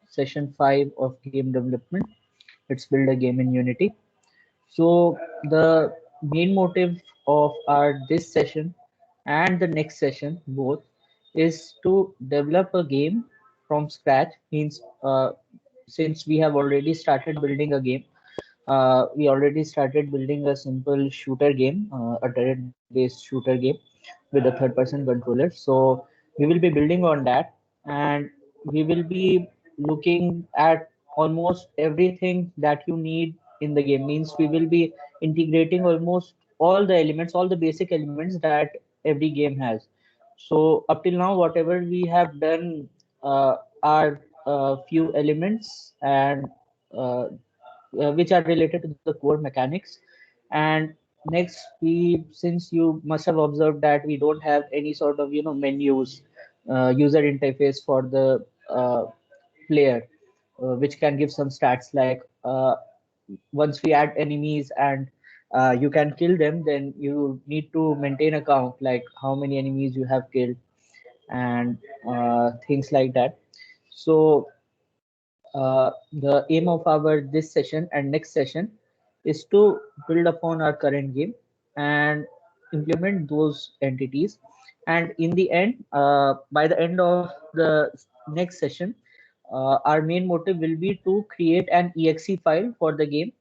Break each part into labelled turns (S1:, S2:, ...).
S1: session 5 of game development. Let's build a game in Unity. So the main motive of our this session and the next session both is to develop a game from scratch. Means since we have already started building a game, we already started building a simple shooter game, a turret-based shooter game with a third-person controller. So we will be building on that, and we will be looking at almost everything that you need in the game. Means we will be integrating almost all the elements, all the basic elements that every game has. So up till now, whatever we have done are few elements and which are related to the core mechanics. And next, we since you must have observed that we don't have any sort of menus, user interface for the player, which can give some stats like once we add enemies and you can kill them, then you need to maintain a count like how many enemies you have killed and things like that. So the aim of our this session and next session is to build upon our current game and implement those entities. And in the end, by the end of the next session, our main motive will be to create an exe file for the game,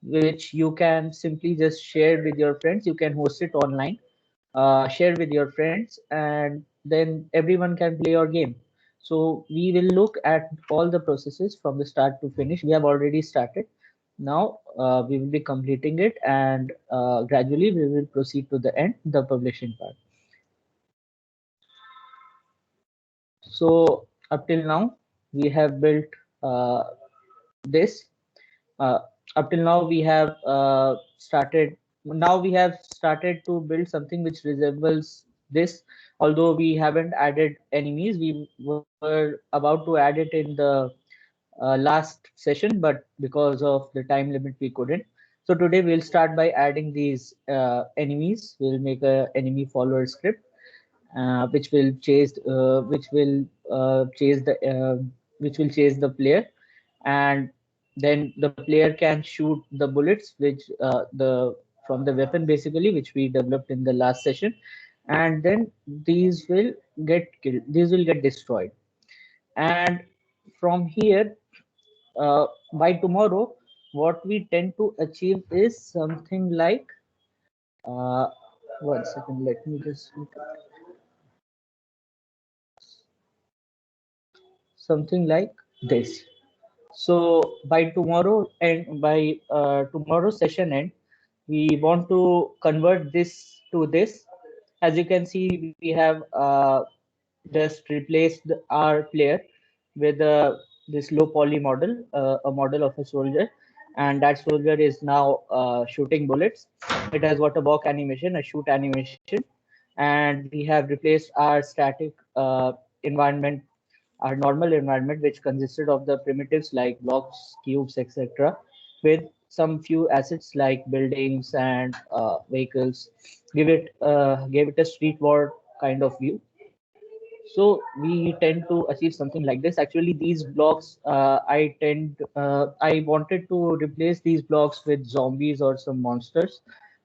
S1: which you can simply just share with your friends. You can host it online, share with your friends, and then everyone can play your game. So we will look at all the processes from the start to finish. We have already started. Now we will be completing it, and gradually we will proceed to the end, the publishing part. So up till now, we have built uh, this. Uh, Up till now, we have started. Now we have started to build something which resembles this. Although we haven't added enemies, we were about to add it in the last session, but because of the time limit, we couldn't. So today we'll start by adding these enemies. We'll make a enemy follower script, which will chase the player, and then the player can shoot the bullets which the from the weapon basically, which we developed in the last session, and then these will get killed, these will get destroyed. And from here, by tomorrow, what we tend to achieve is something like uh, 1 second, let me just something like this. So by tomorrow and by tomorrow's session end, we want to convert this to this. As you can see, we have just replaced our player with this low poly model, a model of a soldier, and that soldier is now shooting bullets. It has got a walk animation, a shoot animation, and we have replaced our static environment, our normal environment, which consisted of the primitives like blocks, cubes, etc., with some few assets like buildings and vehicles. Gave it a street war kind of view. So we tend to achieve something like this. Actually, these blocks, I wanted to replace these blocks with zombies or some monsters,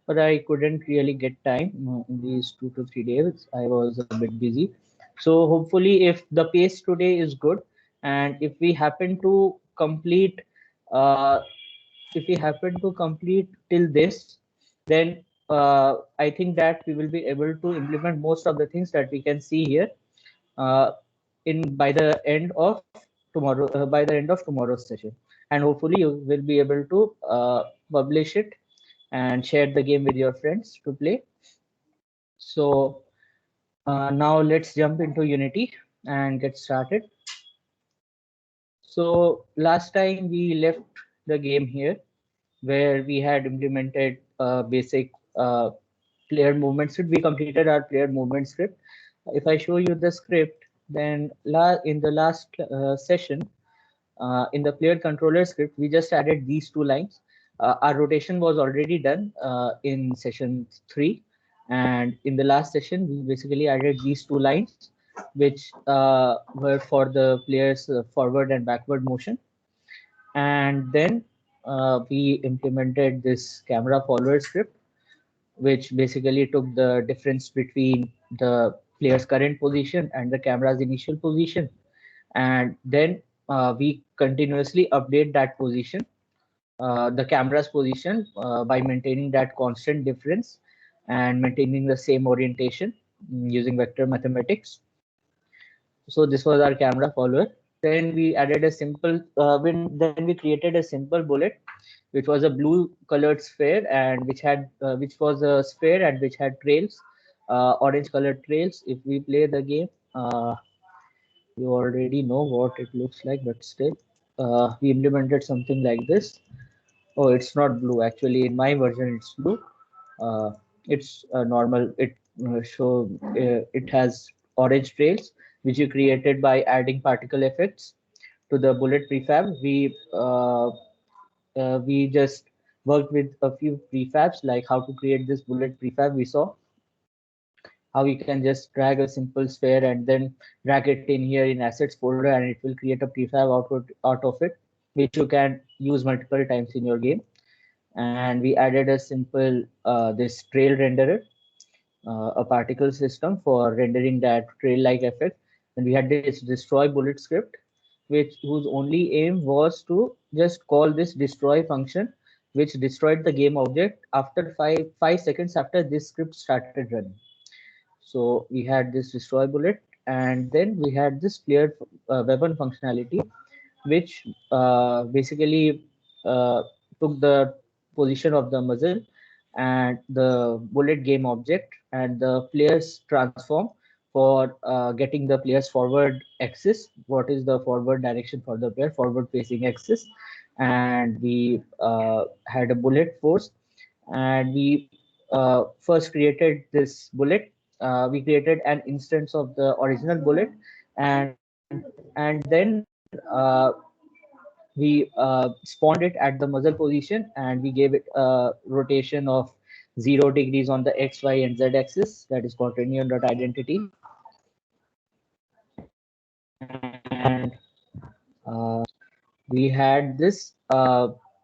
S1: but I couldn't really get time in these 2 to 3 days. I was a bit busy. So hopefully, if the pace today is good, and uh, if we happen to complete till this, then I think that we will be able to implement most of the things that we can see here uh, in by the end of tomorrow's session, and hopefully you will be able to publish it and share the game with your friends to play. So now let's jump into Unity and get started. So last time we left the game here where we had implemented basic player movement script. We completed our player movement script. If I show you the script, then in the last session, in the player controller script, we just added these two lines. Our rotation was already done in session 3. And in the last session, we basically added these two lines. which were for the players forward and backward motion. And then we implemented this camera follower script, which basically took the difference between the player's current position and the camera's initial position. And then we continuously update that position, the camera's position, by maintaining that constant difference and maintaining the same orientation using vector mathematics. So this was our camera follower. Then we added a simple, then we created a simple bullet, which was a blue colored sphere and which was a sphere and which had trails, orange colored trails. If we play the game, you already know what it looks like, but still, we implemented something like this. Oh, it's not blue. Actually, in my version, it's blue. Uh, it's normal. It has orange trails, which you created by adding particle effects to the bullet prefab. We just worked with a few prefabs, like how to create this bullet prefab. We saw how you can just drag a simple sphere and then drag it in here in assets folder, and it will create a prefab out of it, which you can use multiple times in your game. And we added a simple this trail renderer, a particle system for rendering that trail like effect. And we had this destroy bullet script, which whose only aim was to just call this destroy function, which destroyed the game object after 5 seconds after this script started running. So we had this destroy bullet, and then we had this cleared weapon functionality, which basically took the position of the muzzle and the bullet game object and the player's transform for getting the player's forward axis. What is the forward direction for the player? Forward facing axis. And we had a bullet force, and we first created this bullet. We created an instance of the original bullet, and then we spawned it at the muzzle position, and we gave it a rotation of 0 degrees on the x, y, and z axis. That is quaternion.identity. And we had this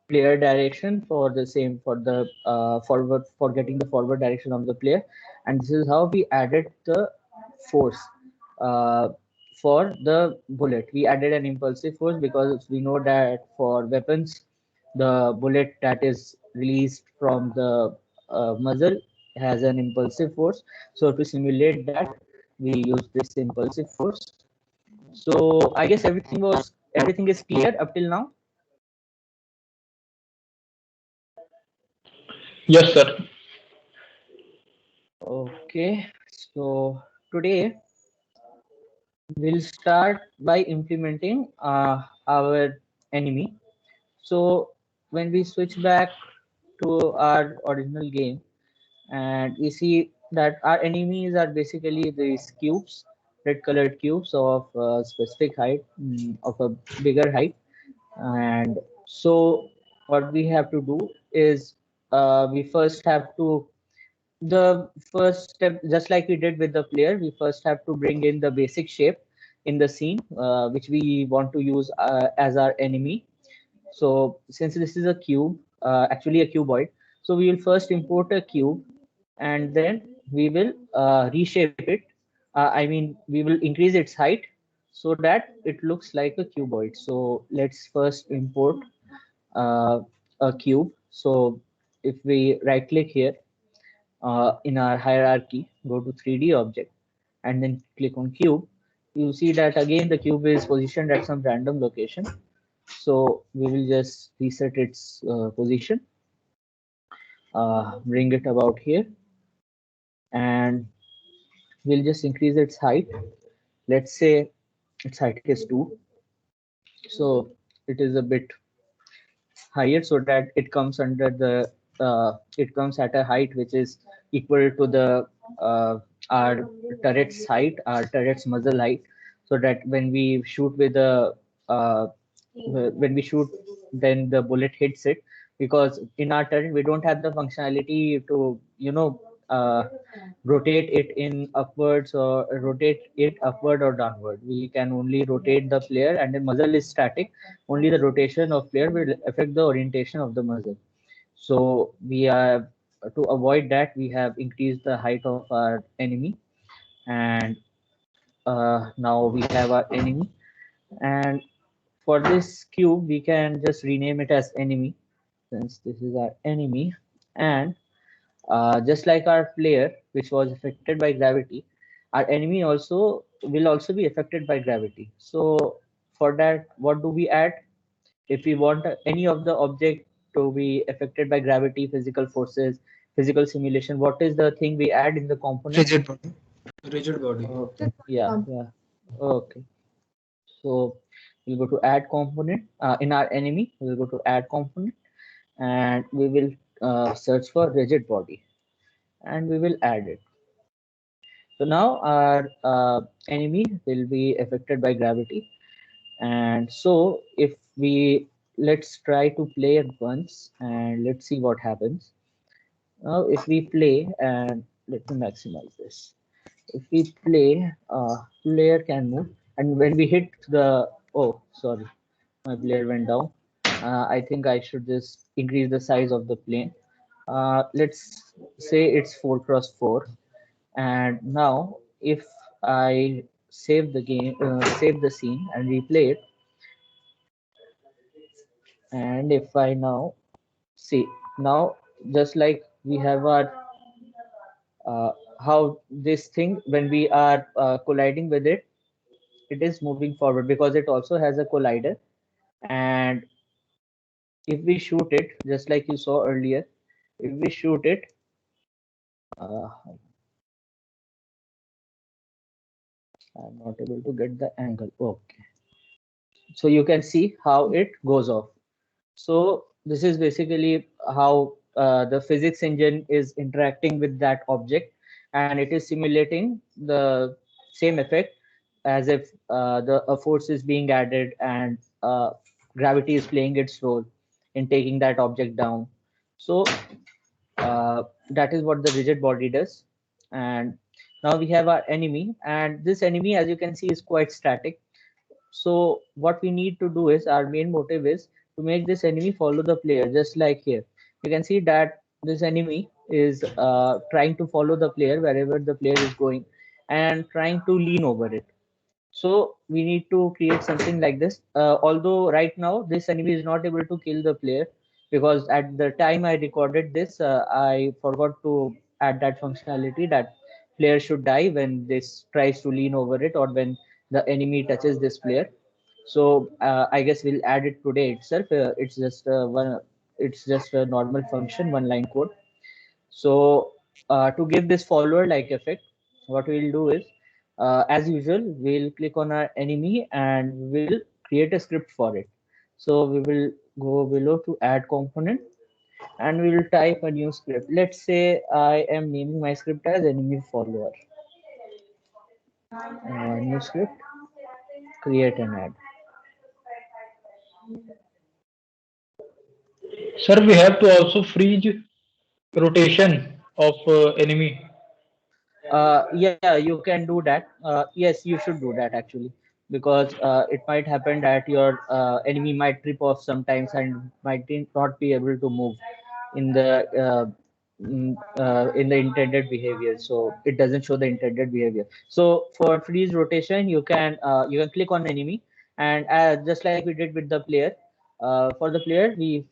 S1: player direction for the same for the forward for getting the forward direction of the player, and this is how we added the force uh, for the bullet. We added an impulsive force because we know that for weapons, the bullet that is released from the muzzle has an impulsive force. So to simulate that, we use this impulsive force. So I guess everything is clear up till now.
S2: Yes, sir.
S1: Okay, so today we'll start by implementing our enemy. So when we switch back to our original game, and we see that our enemies are basically these cubes, red colored cubes of specific height, of a bigger height. And so what we have to do is we first have to the first step, just like we did with the player, we first have to bring in the basic shape in the scene, which we want to use as our enemy. So since this is a cube, actually a cuboid, so we will first import a cube, and then we will reshape it. I mean, we will increase its height so that it looks like a cuboid. So let's first import uh, a cube. So if we right click here, in our hierarchy, go to 3D object, and then click on cube. You see that again the cube is positioned at some random location. So we will just reset its position, bring it about here, and we'll just increase its height. Let's say its height is 2. So it is a bit higher so that it comes under the it comes at a height which is equal to the our turret's height, our turret's muzzle height, so that when we shoot with the uh, when we shoot, then the bullet hits it. Because in our turret we don't have the functionality to rotate it in upwards or rotate it upward or downward. We can only rotate the player, and the muzzle is static. Only the rotation of player will affect the orientation of the muzzle. So we have to avoid that. We have increased the height of our enemy, and now we have our enemy. And for this cube, we can just rename it as enemy, since this is our enemy. And just like our player, which was affected by gravity, our enemy also will also be affected by gravity. So for that, what do we add? If we want any of the object to be affected by gravity, physical forces, physical simulation, what is the thing we add in the component?
S2: Rigid body. Rigid body.
S1: Okay. Yeah. Okay. So we'll go to add component. In our enemy, we'll go to add component, and we will search for rigid body, and we will add it. So now our enemy will be affected by gravity. And so if we, let's try to play it once and let's see what happens. Now if we play, and let me maximize this. If we play, player can move, and when we hit the, oh, sorry, my player went down. I think I should just increase the size of the plane. Let's say it's 4 cross 4. And now if I save the game, save the scene and replay it, and if I now see, now just like we have our how this thing, when we are colliding with it, it is moving forward because it also has a collider. And if we shoot it, just like you saw earlier, if we shoot it, uh, I'm not able to get the angle. Okay, so you can see how it goes off. So this is basically how the physics engine is interacting with that object, and it is simulating the same effect as if a force is being added, and gravity is playing its role in taking that object down. So that is what the rigid body does. And now we have our enemy, and this enemy, as you can see, is quite static. So what we need to do is, our main motive is to make this enemy follow the player, just like here. You can see that this enemy is trying to follow the player wherever the player is going, and trying to lean over it. So we need to create something like this. Although right now this enemy is not able to kill the player, because at the time I recorded this, I forgot to add that functionality that player should die when this tries to lean over it, or when the enemy touches this player. So I guess we'll add it today itself. It's just one. It's just a normal function, one line code. So to give this follower like effect, what we'll do is, as usual, we'll click on our enemy and we'll create a script for it. So we will go below to add component, and we will type a new script. Let's say I am naming my script as enemy follower. New script, create and add.
S2: Sir, we have to also freeze rotation of enemy.
S1: Yeah, you can do that. Yes, you should do that actually, because it might happen that your enemy might trip off sometimes and might not be able to move in the in the intended behavior. So it doesn't show the intended behavior. So for freeze rotation, you can click on enemy, and just like we did with the player. For the player, we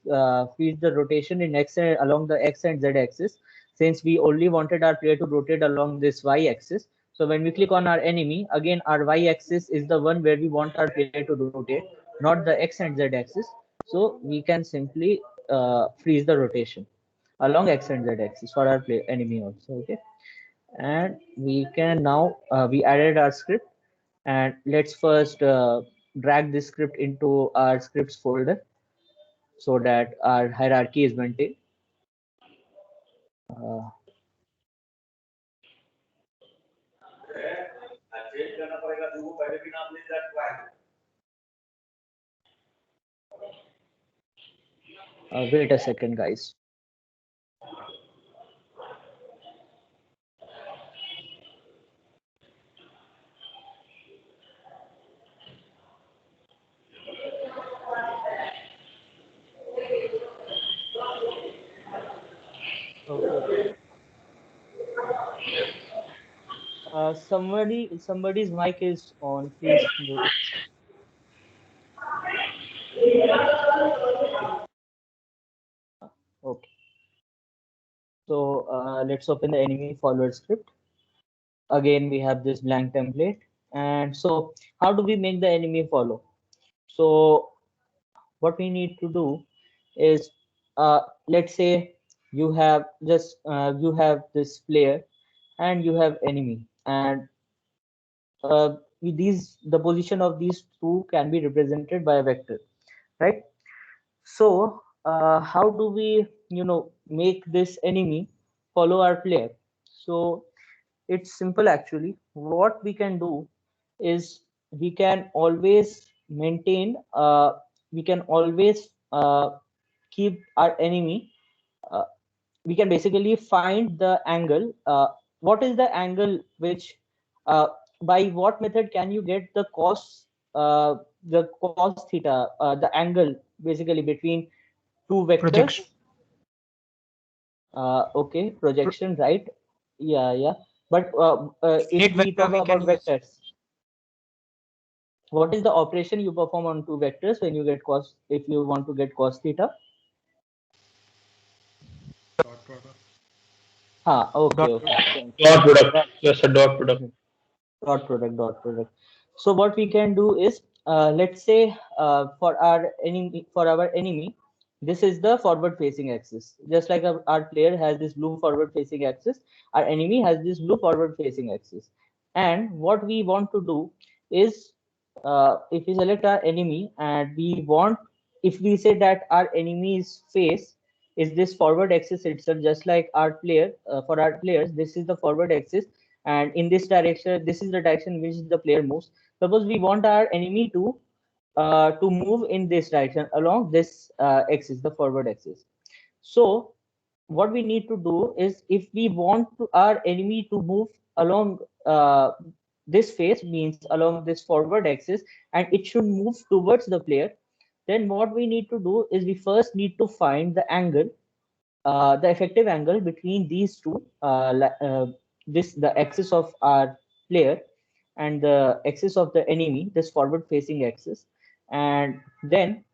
S1: freeze the rotation in along the x and z axis, since we only wanted our player to rotate along this y-axis. So when we click on our enemy, again our y-axis is the one where we want our player to rotate, not the x and z-axis. So we can simply freeze the rotation along x and z-axis for our play enemy also. Okay, and we can now we added our script, and let's first drag this script into our scripts folder so that our hierarchy is maintained. Uh, wait a second, guys. Somebody's mic is on. Please mute it. Okay. So let's open the enemy forward script. Again, we have this blank template. And so how do we make the enemy follow? So what we need to do is, let's say you have this player and you have enemy, and the position of these two can be represented by a vector, right? So how do we make this enemy follow our player? So it's simple actually. What we can do is we can always maintain we can always keep our enemy. uh, we can basically find the angle. What is the angle which by what method can you get the cos theta, the angle basically between two
S2: Projection.
S1: vectors? Okay, projection, right? Yeah. But if
S2: Unit
S1: we
S2: vector
S1: talk
S2: we can
S1: about
S2: use.
S1: vectors, what is the operation you perform on two vectors when you get cos, if you want to get cos theta?
S2: Dot product.
S1: Okay,
S2: Dot
S1: okay.
S2: product.
S1: Thank you.
S2: Dot product.
S1: Dot,
S2: Yes, a dot product.
S1: dot product. So what we can do is, let's say for our enemy, this is the forward facing axis. Just like our player has this blue forward facing axis, our enemy has this blue forward facing axis. And what we want to do is, if we select our enemy and we want, if we say that our enemy's face is this forward axis itself, just like our player, for our players, this is the forward axis, and in this direction, this is the direction in which the player moves. Suppose we want our enemy to move in this direction along this axis, the forward axis. So what we need to do is, if we want our enemy to move along this face, means along this forward axis, and it should move towards the player, then what we need to do is we first need to find the angle, the effective angle between these two, this the axis of our player and the axis of the enemy, this forward facing axis. And then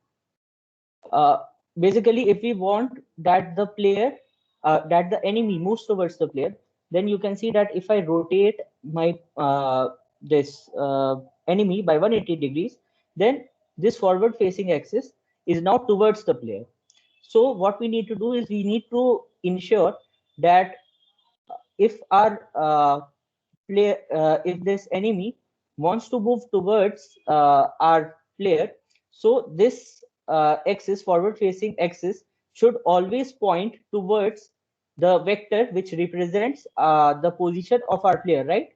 S1: uh, basically, if we want that that the enemy moves towards the player, then you can see that if I rotate my this enemy by 180 degrees, then this forward facing axis is now towards the player. So what we need to do is we need to ensure that if our if this enemy wants to move towards our player, so this axis, forward facing axis, should always point towards the vector which represents the position of our player, right?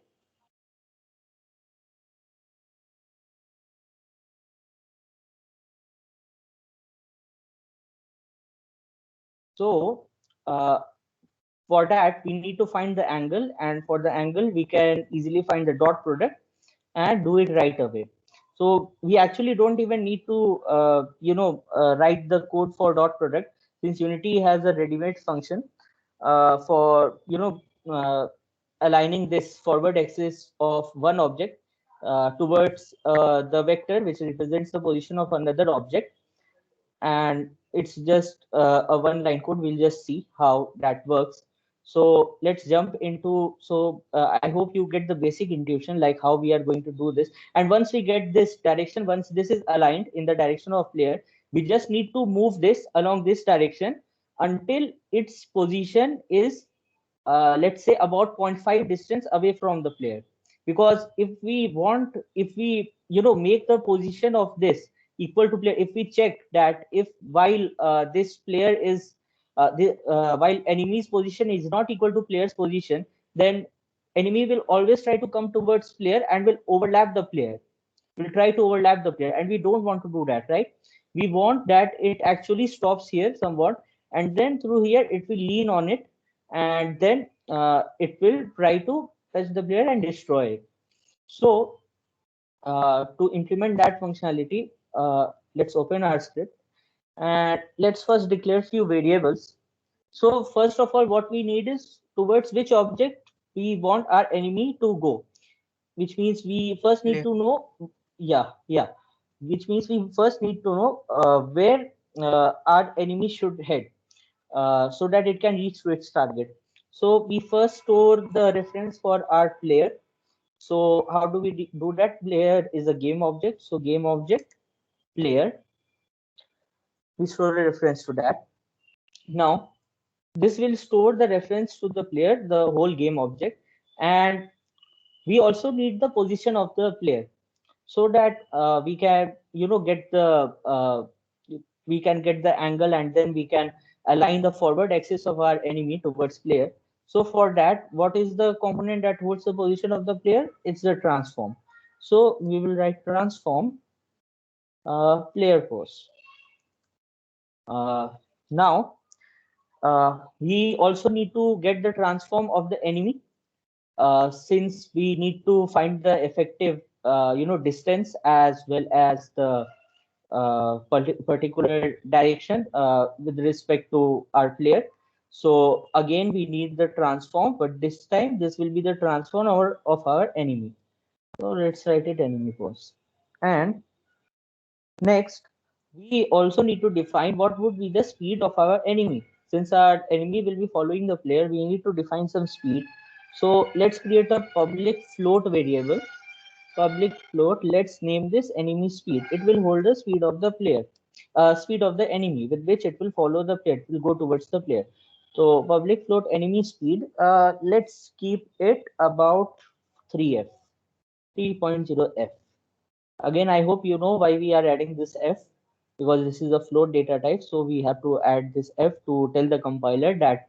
S1: So for that we need to find the angle, and for the angle we can easily find the dot product and do it right away. So we actually don't even need to write the code for dot product, since Unity has a ready-made function for aligning this forward axis of one object towards the vector which represents the position of another object. And it's just a one line code. We'll just see how that works. So let's jump into, so I hope you get the basic intuition like how we are going to do this. And once we get this direction, once this is aligned in the direction of player, we just need to move this along this direction until its position is let's say about 0.5 distance away from the player. Because if we make the position of this equal to player, if we check that if while this player is while enemy's position is not equal to player's position, then enemy will always try to come towards player and will overlap the player, will try to overlap the player, and we don't want to do that, right? We want that it actually stops here somewhat, and then through here it will lean on it, and then it will try to touch the player and destroy it. So to implement that functionality, let's open our script and let's first declare few variables. So first of all, what we need is towards which object we want our enemy to go. which means we first need to know, yeah, which means we first need to know where our enemy should head, so that it can reach to its target. So we first store the reference for our player. So how do we do that? Player is a game object. So game object player, we store a reference to that. Now this will store the reference to the player, the whole game object, and we also need the position of the player, so that we can get the we can get the angle, and then we can align the forward axis of our enemy towards player. So for that, what is the component that holds the position of the player? It's the transform. So we will write transform player pose. Now we also need to get the transform of the enemy, since we need to find the effective distance as well as the particular direction with respect to our player. So again we need the transform, but this time this will be the transform of our enemy. So let's write it enemy pose. And next, we also need to define what would be the speed of our enemy. Since our enemy will be following the player, we need to define some speed. So let's create a public float variable. Public float, let's name this enemy speed. It will hold the speed of the player, speed of the enemy, with which it will follow the player, it will go towards the player. So public float enemy speed, let's keep it about 3f, 3.0f. Again, I hope you know why we are adding this f, because this is a float data type. So we have to add this f to tell the compiler that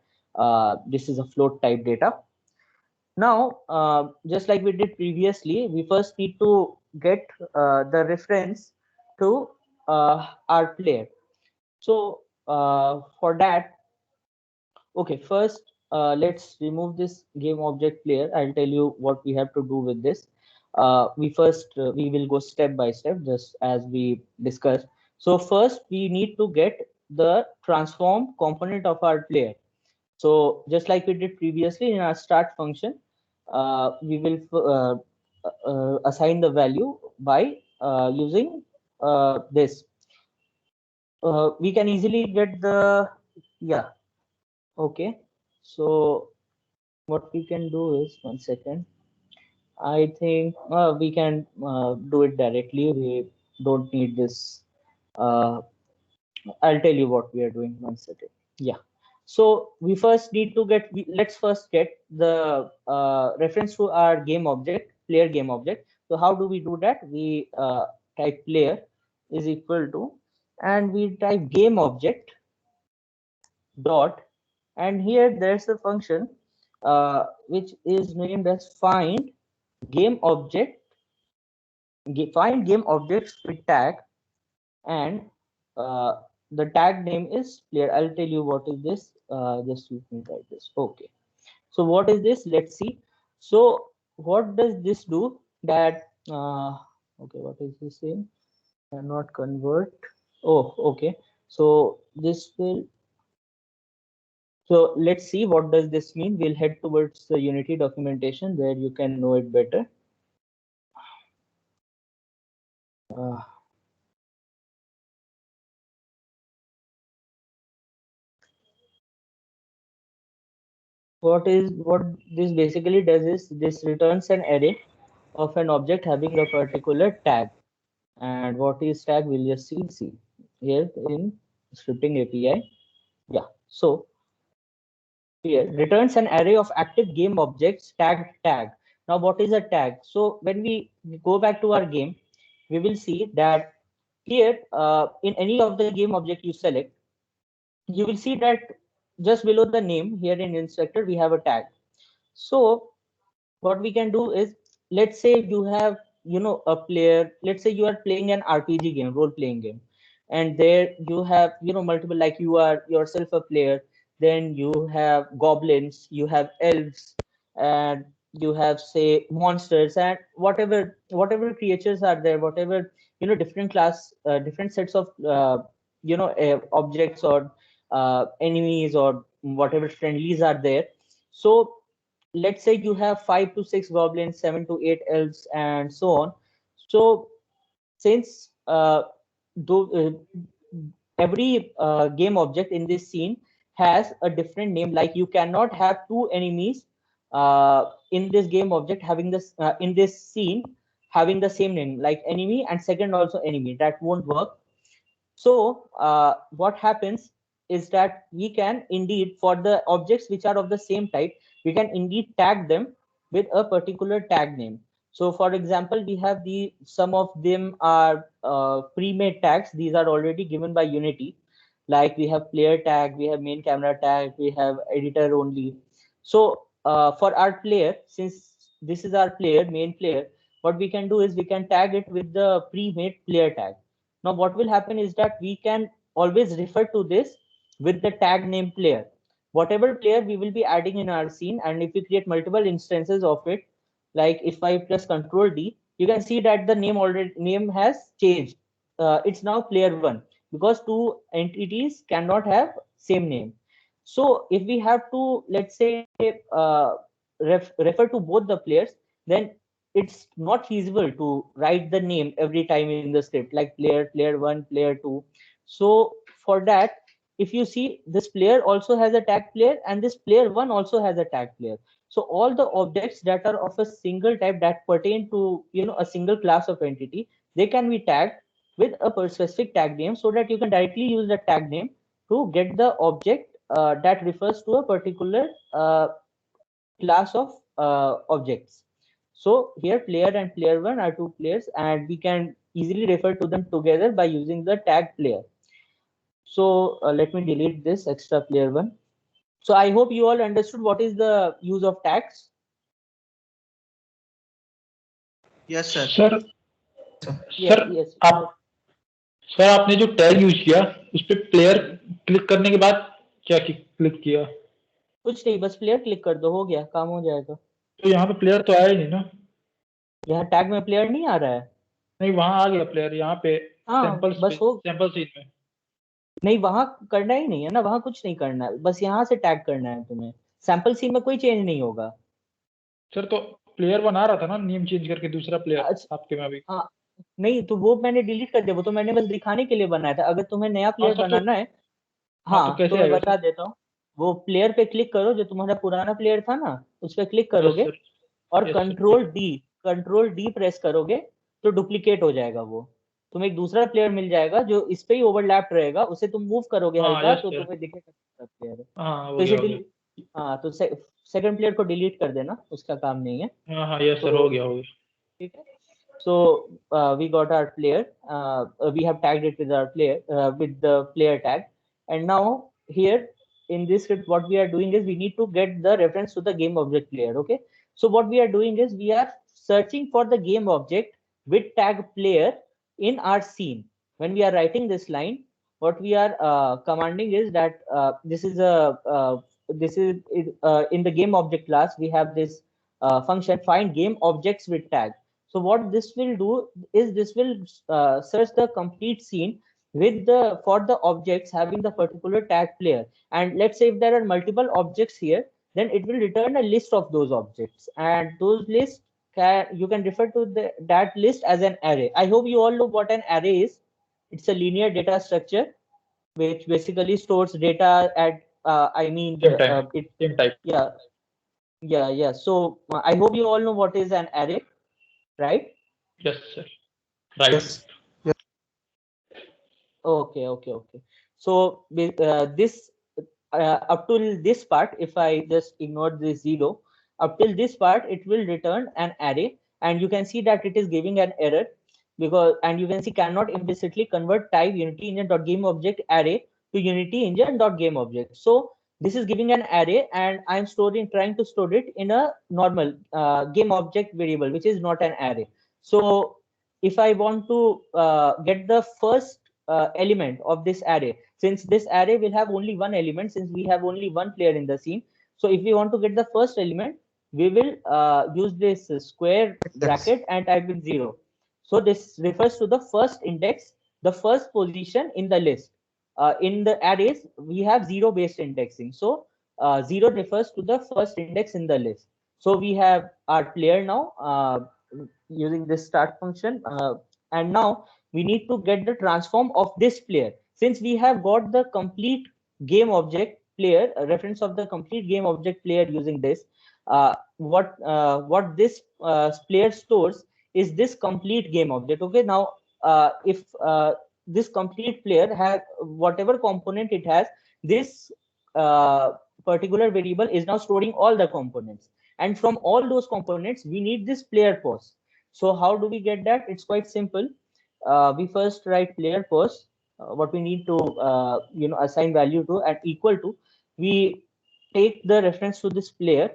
S1: this is a float type data. Now, just like we did previously, we first need to get the reference to our player. So for that, okay, first let's remove this game object player. I'll tell you what we have to do with this. We will go step by step, just as we discussed. So first we need to get the transform component of our player. So just like we did previously in our start function, we will assign the value by using this. We can easily get the, yeah, okay. So what we can do is, one second. I think we can do it directly. We don't need this. Uh, I'll tell you what we are doing. One second. Yeah. So we first need to get, let's first get the reference to our game object, player game object. So how do we do that? We type player is equal to, and we type game object dot, and here there's a function which is named as find game object, find game objects with tag, and uh, the tag name is player. I'll tell you what is this. Just let me write this. Okay. So what is this? Let's see. So what does this do? That okay. What is this saying? Cannot convert. Oh, okay. So this will. So let's see what does this mean. We'll head towards the Unity documentation where you can know it better. Uh, what this basically does is this returns an array of an object having a particular tag. And what is tag? We'll just see here in scripting API. Yeah. So here returns an array of active game objects tagged tag. Now what is a tag? So when we go back to our game, we will see that here in any of the game object you select, you will see that just below the name here in inspector we have a tag. So what we can do is, let's say you have a player, let's say you are playing an RPG game, role playing game, and there you have multiple, like you are yourself a player, then you have goblins, you have elves, and you have say monsters, and whatever creatures are there, whatever different class, different sets of objects or enemies or whatever friendlies are there. So let's say you have 5 to 6 goblins, 7 to 8 elves, and so on. So since every game object in this scene has a different name, like you cannot have two enemies in this game object having this in this scene having the same name, like enemy and second also enemy. That won't work. So what happens is that we can indeed, for the objects which are of the same type, we can indeed tag them with a particular tag name. So for example, we have some of them are pre-made tags. These are already given by Unity. Like we have player tag, we have main camera tag, we have editor only. So for our player, since this is our main player, what we can do is we can tag it with the pre-made player tag. Now, what will happen is that we can always refer to this with the tag name player. Whatever player we will be adding in our scene, and if we create multiple instances of it, like if I press Control D, you can see that the name has changed. It's now player one because two entities cannot have same name. So if we have to, let's say, refer to both the players, then it's not feasible to write the name every time in the script, like player one, player two. So for that, if you see, this player also has a tag player and this player one also has a tag player. So all the objects that are of a single type that pertain to a single class of entity, they can be tagged with a specific tag name, so that you can directly use the tag name to get the object that refers to a particular class of objects. So here player and player one are two players, and we can easily refer to them together by using the tag player. So let me delete this extra player one. So I hope you all understood what is the use of tags.
S3: Yes, sir.
S2: Sir
S1: Yes,
S2: sir
S1: yes.
S2: आप sir आपने जो tag use किया उस पे player click करने के बाद क्या क्लिक किया?
S1: कुछ नहीं, बस प्लेयर क्लिक कर दो, हो गया, काम हो जाएगा।
S2: तो यहाँ पे प्लेयर तो आया ही नहीं ना?
S1: यहाँ टैग में प्लेयर नहीं आ रहा है।
S2: नहीं, वहां आ गया प्लेयर, यहाँ पे
S1: हाँ, बस हो।
S2: सैंपल सीन में।
S1: नहीं, वहां करना ही नहीं है ना, वहां कुछ नहीं करना है, बस यहाँ से टैग करना है तुम्हें। सैंपल सीन में कोई चेंज नहीं होगा।
S2: सर तो प्लेयर वन आ रहा था ना, नेम चेंज करके दूसरा प्लेयर
S1: अच्छा,
S2: आपके में अभी।
S1: हाँ, नहीं तो वो मैंने डिलीट कर दिया, वो तो मैंने बस दिखाने के लिए बनाया था। अगर तुम्हें नया
S2: हाँ
S1: प्लेयर
S2: सर, तो
S1: बनाना है,
S2: हाँ तो
S1: हाँ, तो
S2: कैसे
S1: मैं
S2: आएगा
S1: बता
S2: सर?
S1: देता हूँ। वो प्लेयर पे क्लिक करो, जो तुम्हारा पुराना प्लेयर था ना, उस पर क्लिक
S2: यस
S1: करोगे
S2: सर,
S1: और
S2: yes sir.
S1: Control D press करोगे तो डुप्लीकेट हो जाएगा वो। तुम्हें एक दूसरा प्लेयर मिल जाएगा जो इस पे ही ओवरलैप रहेगा, उसे तुम मूव करोगे
S2: हाँ
S1: हल्का
S2: यस
S1: तो
S2: सर,
S1: तुम्हें दिखेगा दूसरा प्लेयर।
S2: हाँ हो
S1: तो इसे
S2: गया हो गया।
S1: डिलीट, हाँ, तो सेकंड प्लेयर को डिलीट कर देना, उसका काम नहीं है।
S2: हाँ हाँ यस सर,
S1: तो
S2: हो गया हो गया।
S1: ठीक है। So we got our player. We have tagged it with our player with the player tag, and now here in this script, what we are doing is we need to get the reference to the game object player. Okay. So what we are doing is we are searching for the game object with tag player in our scene. When we are writing this line, what we are commanding is that this is in the game object class. We have this function find game objects with tag. So what this will do is this will search the complete scene with the for the objects having the particular tag player. And let's say if there are multiple objects here, then it will return a list of those objects, and those lists you can refer to that list as an array. I hope you all know what an array is. It's a linear data structure which basically stores data at I mean
S2: same time,
S1: it
S2: same type.
S1: yeah, yeah. So I hope you all know what is an array, right?
S2: Yes sir, right.
S3: Yes. Yes.
S1: Okay. So this up till this part, if I just ignore this zero, up till this part, it will return an array, and you can see that it is giving an error because, and you can see cannot implicitly convert type Unity Engine dot game object array to Unity Engine dot game object. So this is giving an array, and I'm trying to store it in a normal game object variable, which is not an array. So if I want to get the first element of this array, since this array will have only one element, since we have only one player in the scene, so if we want to get the first element, we will use this square bracket and type in 0. So this refers to the first index, the first position in the list. In the arrays we have 0 based indexing, so 0 refers to the first index in the list. So we have our player now using this start function, and now we need to get the transform of this player. Since we have got the complete game object player, a reference of the complete game object player using this, what this player stores is this complete game object. Okay, now if this complete player has whatever component it has, this uh, particular variable is now storing all the components, and from all those components we need this player pos. So how do we get that? It's quite simple. We first write player pos, what we need to assign value to and equal to. We take the reference to this player,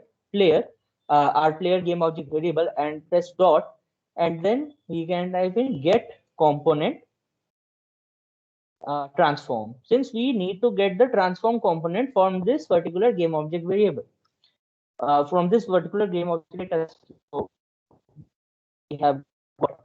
S1: our player game object variable, and press dot, and then we can type in get component transform, since we need to get the transform component from this particular game object variable. From this particular game object, so we have got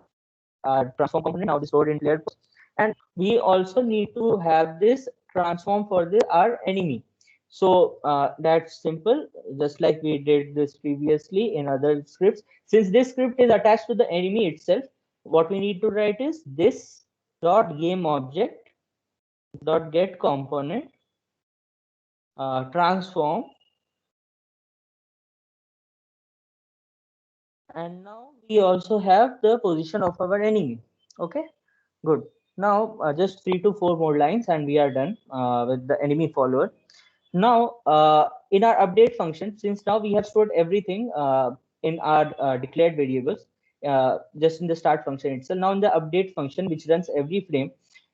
S1: our transform component now stored in player post, and we also need to have this transform for our enemy. So that's simple, just like we did this previously in other scripts. Since this script is attached to the enemy itself, what we need to write is this dot game object dot get component transform, and now we also have the position of our enemy. Okay, good. Now just 3 to 4 more lines and we are done with the enemy follower. Now in our update function, since now we have stored everything in our declared variables just in the start function itself. Now in the update function, which runs every frame,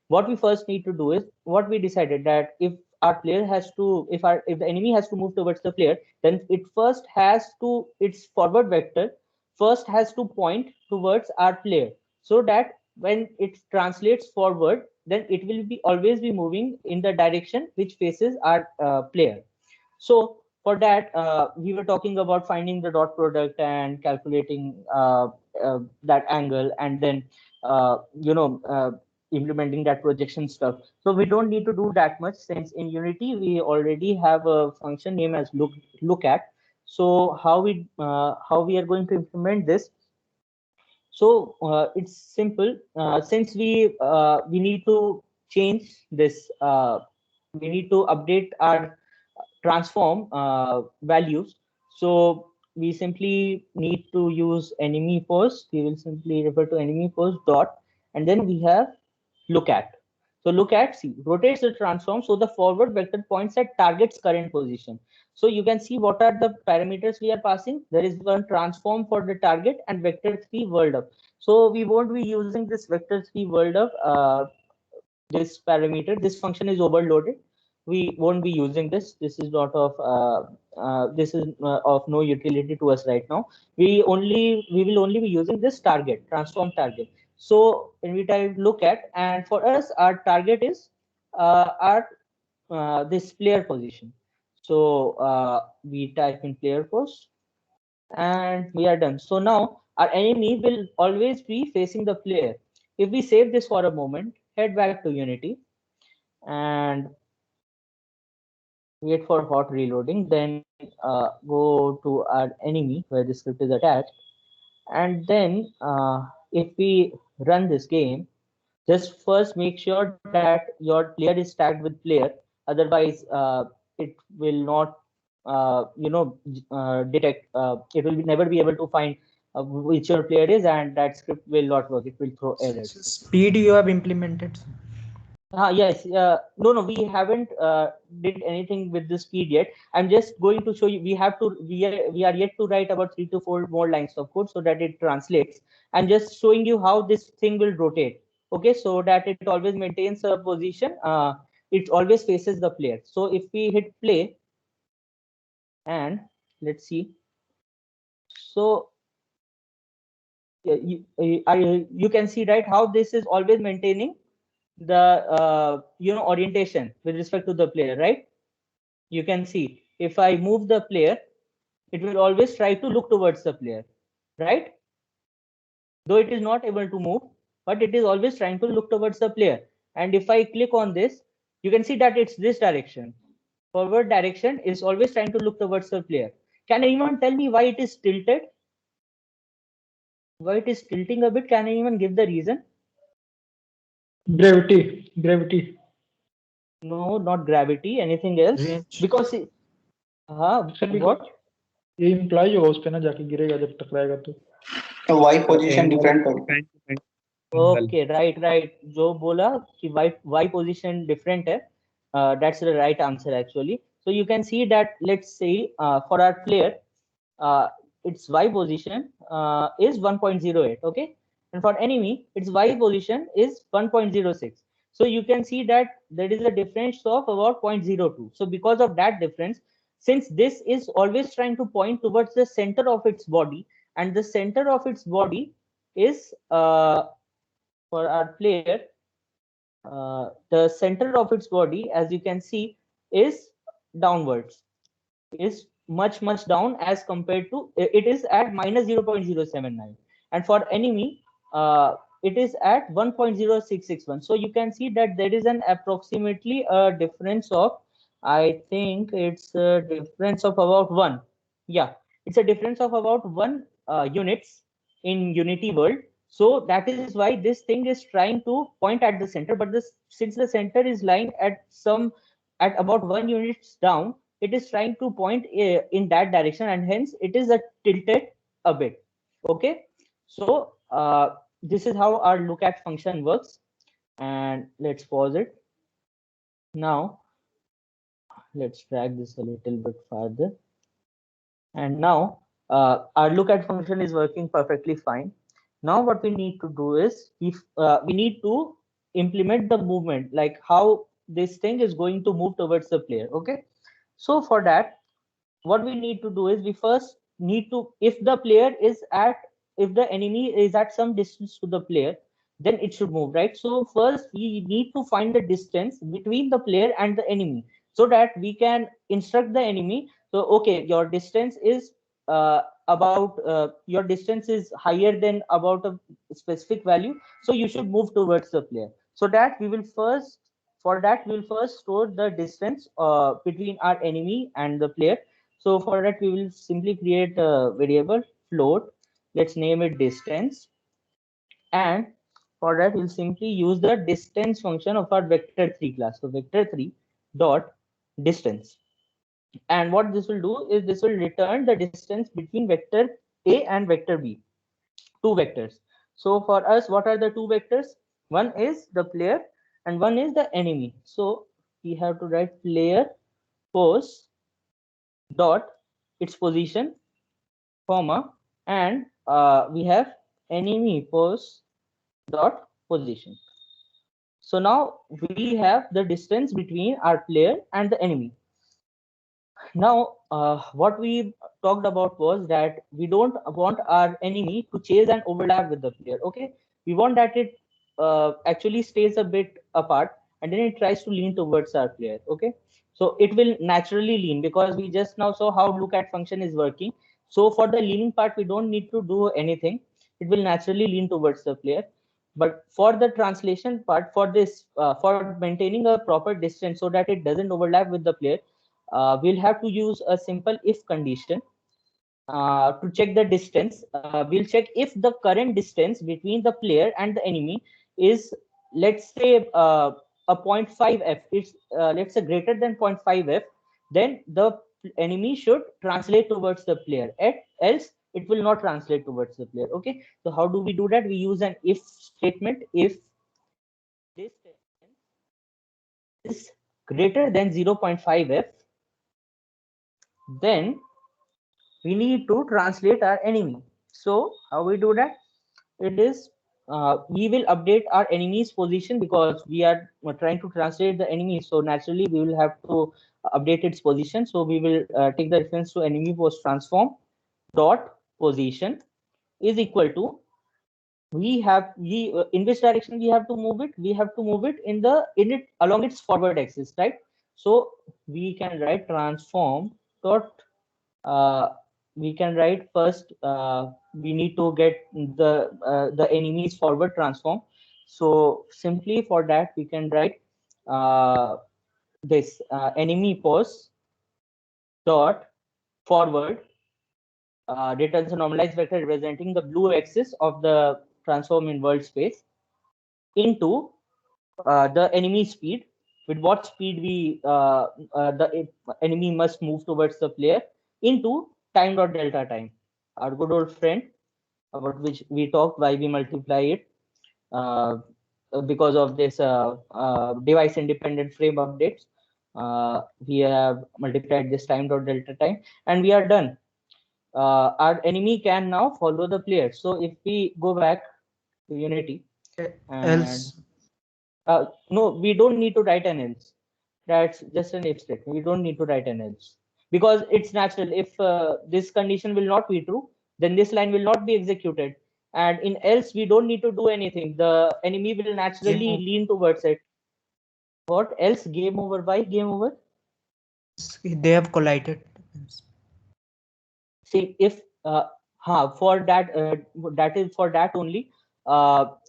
S1: what we first need to do is, what we decided that if our player has to, if the enemy has to move towards the player, then it first has to, its forward vector first has to point towards our player, so that when it translates forward, then it will be always be moving in the direction which faces our player. So for that, we were talking about finding the dot product and calculating that angle, and then implementing that projection stuff. So we don't need to do that much, since in Unity we already have a function named as look at. So how we are going to implement this? So it's simple. Since we need to change this, we need to update our transform values. So we simply need to use enemy post. We will simply refer to enemy post dot, and then we have look at. So look at, see, rotates the transform, so the forward vector points at target's current position. So you can see what are the parameters we are passing. There is one transform for the target and vector 3 world up. So we won't be using this vector 3 world up. This parameter, this function is overloaded. We won't be using this. This is not of this is of no utility to us right now. We will only be using this target, transform target. So when we type look at, and for us our target is our this player position. So we type in player post and we are done. So now our enemy will always be facing the player. If we save this for a moment, head back to Unity and wait for hot reloading, then go to our enemy where the script is attached, and then if we run this game, just first make sure that your player is tagged with player. Otherwise it will not detect, it will never be able to find which your player is, and that script will not work. It will throw errors.
S4: Speed you have implemented.
S1: Yes. No, we haven't did anything with the speed yet. I'm just going to show you. We are yet to write about 3 to 4 more lines of code so that it translates. I'm just showing you how this thing will rotate. Okay, so that it always maintains a position. It always faces the player. So if we hit play, and let's see. So you can see, right, how this is always maintaining the orientation with respect to the player, right? You can see if I move the player, it will always try to look towards the player, right? Though it is not able to move, but it is always trying to look towards the player. And if I click on this, you can see that it's this direction. Forward direction is always trying to look towards the player. Can anyone tell me why it is tilted? Why it is tilting a bit? Can anyone give the reason?
S2: Gravity.
S1: No, not gravity. Anything else?
S4: Range.
S1: Because
S2: sir भी
S1: what?
S2: ये imply होगा उस पे ना, जाके गिरेगा जब टकराएगा तो।
S5: तो y पोजीशन डिफरेंट होगी।
S1: Okay, right. जो बोला कि y position different है, that's the right answer actually. So you can see that, let's say for our player, its y position is 1.08, okay, and for enemy its y position is 1.06. So you can see that there is a difference of about 0.02. So because of that difference, since this is always trying to point towards the center of its body, and the center of its body is for our player, the center of its body, as you can see, is downwards, is much down as compared to, it is at minus 0.079, and for enemy it is at 1.0661. So you can see that there is an approximately a difference of, I think it's a difference of about 1. Yeah, it's a difference of about 1 units in Unity world. So that is why this thing is trying to point at the center, but this, since the center is lying at about 1 units down, it is trying to point in that direction, and hence it is a tilted a bit. Okay, so this is how our look at function works, and let's pause it. Now let's drag this a little bit further, and now our look at function is working perfectly fine. Now what we need to do is, if we need to implement the movement, like how this thing is going to move towards the player. Okay, so for that, what we need to do is, we first need to, if the player is at, if the enemy is at some distance to the player, then it should move, right? So first we need to find the distance between the player and the enemy, so that we can instruct the enemy. So okay, your distance is about your distance is higher than about a specific value, so you should move towards the player. So that we will first, for that we will first store the distance between our enemy and the player. So for that, we will simply create a variable float. Let's name it distance. And for that, we'll simply use the distance function of our vector3 class. So vector3 dot distance. And what this will do is, this will return the distance between vector A and vector B, two vectors. So for us, what are the two vectors? One is the player and one is the enemy. So we have to write player pose dot its position, comma, and we have enemy pose dot position. So now we have the distance between our player and the enemy. Now what we talked about was that we don't want our enemy to chase and overlap with the player. Okay, we want that it actually stays a bit apart, and then it tries to lean towards our player. Okay, so it will naturally lean, because we just now saw how look at function is working. So for the leaning part, we don't need to do anything, it will naturally lean towards the player. But for the translation part, for this for maintaining a proper distance so that it doesn't overlap with the player, we'll have to use a simple if condition to check the distance. We'll check if the current distance between the player and the enemy is, let's say, a 0.5 f. It's let's say greater than 0.5 f. Then the enemy should translate towards the player. Else it will not translate towards the player. Okay. So how do we do that? We use an if statement. If distance is greater than 0.5 f, then we need to translate our enemy. So how we do that? It is we will update our enemy's position, because we are trying to translate the enemy. So naturally we will have to update its position. So we will take the reference to enemy post transform dot position is equal to, in which direction we have to move it? We have to move it along its forward axis, right? So we can write transform dot we can write first, we need to get the enemy's forward transform. So simply for that, we can write this enemy pose dot forward returns a normalized vector representing the blue axis of the transform in world space into the enemy speed, with what speed the enemy must move towards the player, into time dot delta time, our good old friend about which we talked, why we multiply it uh, because of this device independent frame updates. We have multiplied this time dot delta time, and we are done. Our enemy can now follow the player. So if we go back to Unity, and
S4: Else,
S1: no, we don't need to write an else. That's just an if statement. We don't need to write an else because it's natural. If this condition will not be true, then this line will not be executed. And in else, we don't need to do anything. The enemy will
S4: game
S1: naturally
S4: over.
S1: lean towards it. What else? Game over. Why game over?
S4: They have collided.
S1: See, if for that that is for that only.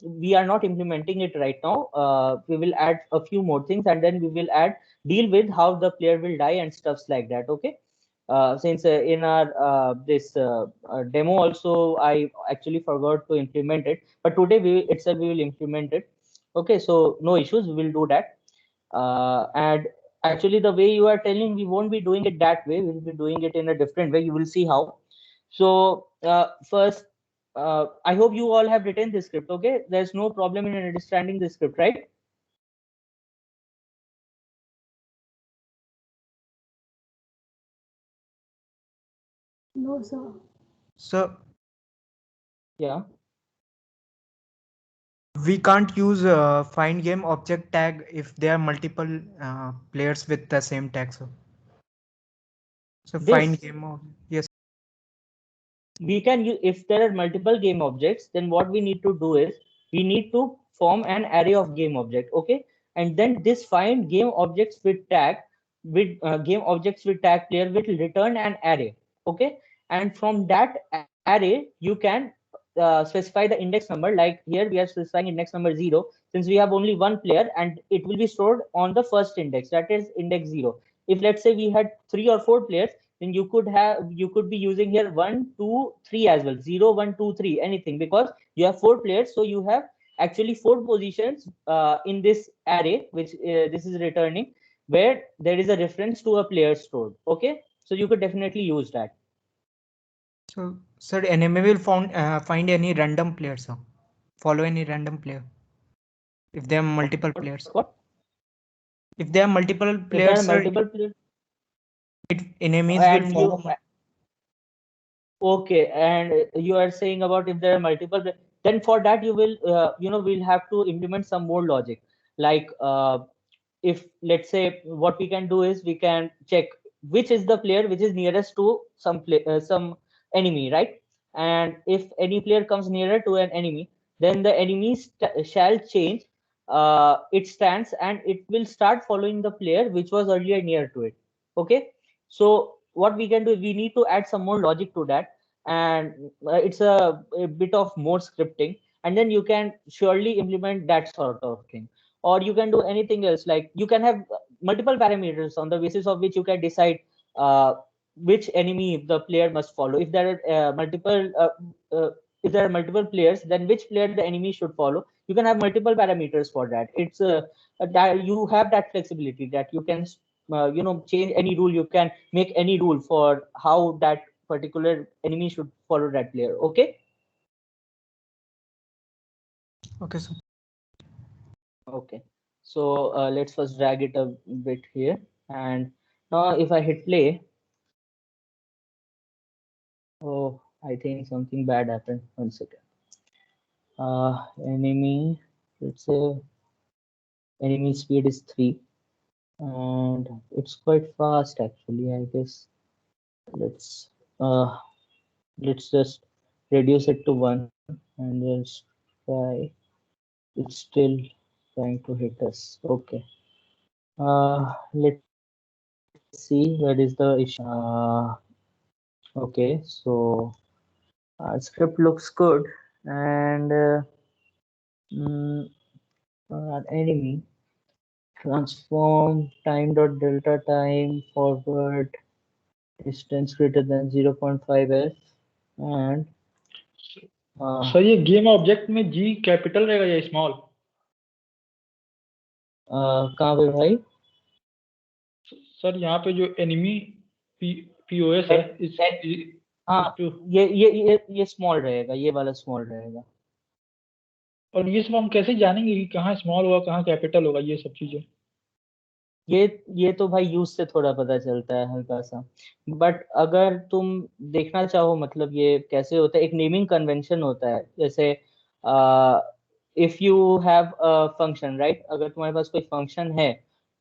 S1: We are not implementing it right now. We will add a few more things, and then we will deal with how the player will die and stuffs like that. Okay. Since in our this demo also I actually forgot to implement it, but today we will implement it. Okay, so no issues. We will do that. And actually, the way you are telling, we won't be doing it that way. We'll be doing it in a different way. You will see how. So first, I hope you all have written this script. Okay, there's no problem in understanding the script, right?
S6: No, sir.
S4: So
S1: Yeah.
S4: we can't use find game object tag if there are multiple players with the same tag. So find
S1: This
S4: game of yes.
S1: we can use if there are multiple game objects. Then what we need to do is we need to form an array of game object. Okay, and then this find game objects with tag with game objects with tag player will return an array. Okay, and from that array you can specify the index number. Like here we are specifying index number 0, since we have only one player, and it will be stored on the first index, that is index 0. If let's say we had 3 or 4 players, then you could be using here 1 2 3 as well, 0 1 2 3, anything, because you have 4 players, so you have actually 4 positions in this array, which this is returning, where there is a reference to a player stored. Okay, so you could definitely use that.
S4: So sir, enemy will find any random player. So follow any random player if there are multiple players.
S1: What?
S4: If there are multiple
S1: If there are
S4: players, sir,
S1: multiple players
S4: enemies will
S1: and
S4: follow.
S1: okay, and you are saying about if there are multiple, then for that you will, we'll have to implement some more logic. Like if let's say what we can do is we can check which is the player which is nearest to some enemy, right? And if any player comes nearer to an enemy, then the enemy shall change its stance, and it will start following the player which was earlier near to it. Okay, so what we can do, we need to add some more logic to that, and it's a bit of more scripting, and then you can surely implement that sort of thing. Or you can do anything else, like you can have multiple parameters on the basis of which you can decide which enemy the player must follow. If there are uh, if there are multiple players, then which player the enemy should follow. You can have multiple parameters for that. It's that you have that flexibility that you can change any rule. You can make any rule for how that particular enemy should follow that player. Okay.
S4: Okay, so
S1: Okay, so let's first drag it a bit here, and now if I hit play, oh, I think something bad happened. 1 second. Enemy, let's say enemy speed is 3, and it's quite fast actually, I guess. Let's uh let's just reduce it to 1 and just try. It's still trying to hit us. Okay. Let's see where is the issue. Okay, so our script looks good, and mm, our enemy transform time dot delta time forward distance greater than 0.5 f. and
S2: sir ये game object में G capital रहेगा या small?
S1: कहाँ पे भाई?
S2: Sir यहाँ पे जो एनिमी पीओएस है
S1: हाँ,
S2: इस पे,
S1: ये स्मॉल रहेगा, ये वाला स्मॉल रहेगा।
S2: और ये सब हम कैसे जानेंगे कि कहाँ स्मॉल होगा कहाँ कैपिटल होगा, ये सब चीजें?
S1: ये तो भाई यूज से थोड़ा पता चलता है हल्का सा, बट अगर तुम देखना चाहो मतलब ये कैसे होता है, एक नेमिंग कन्वेंशन होता है। जैसे if you have a function right, अगर तुम्हारे पास कोई फंक्शन है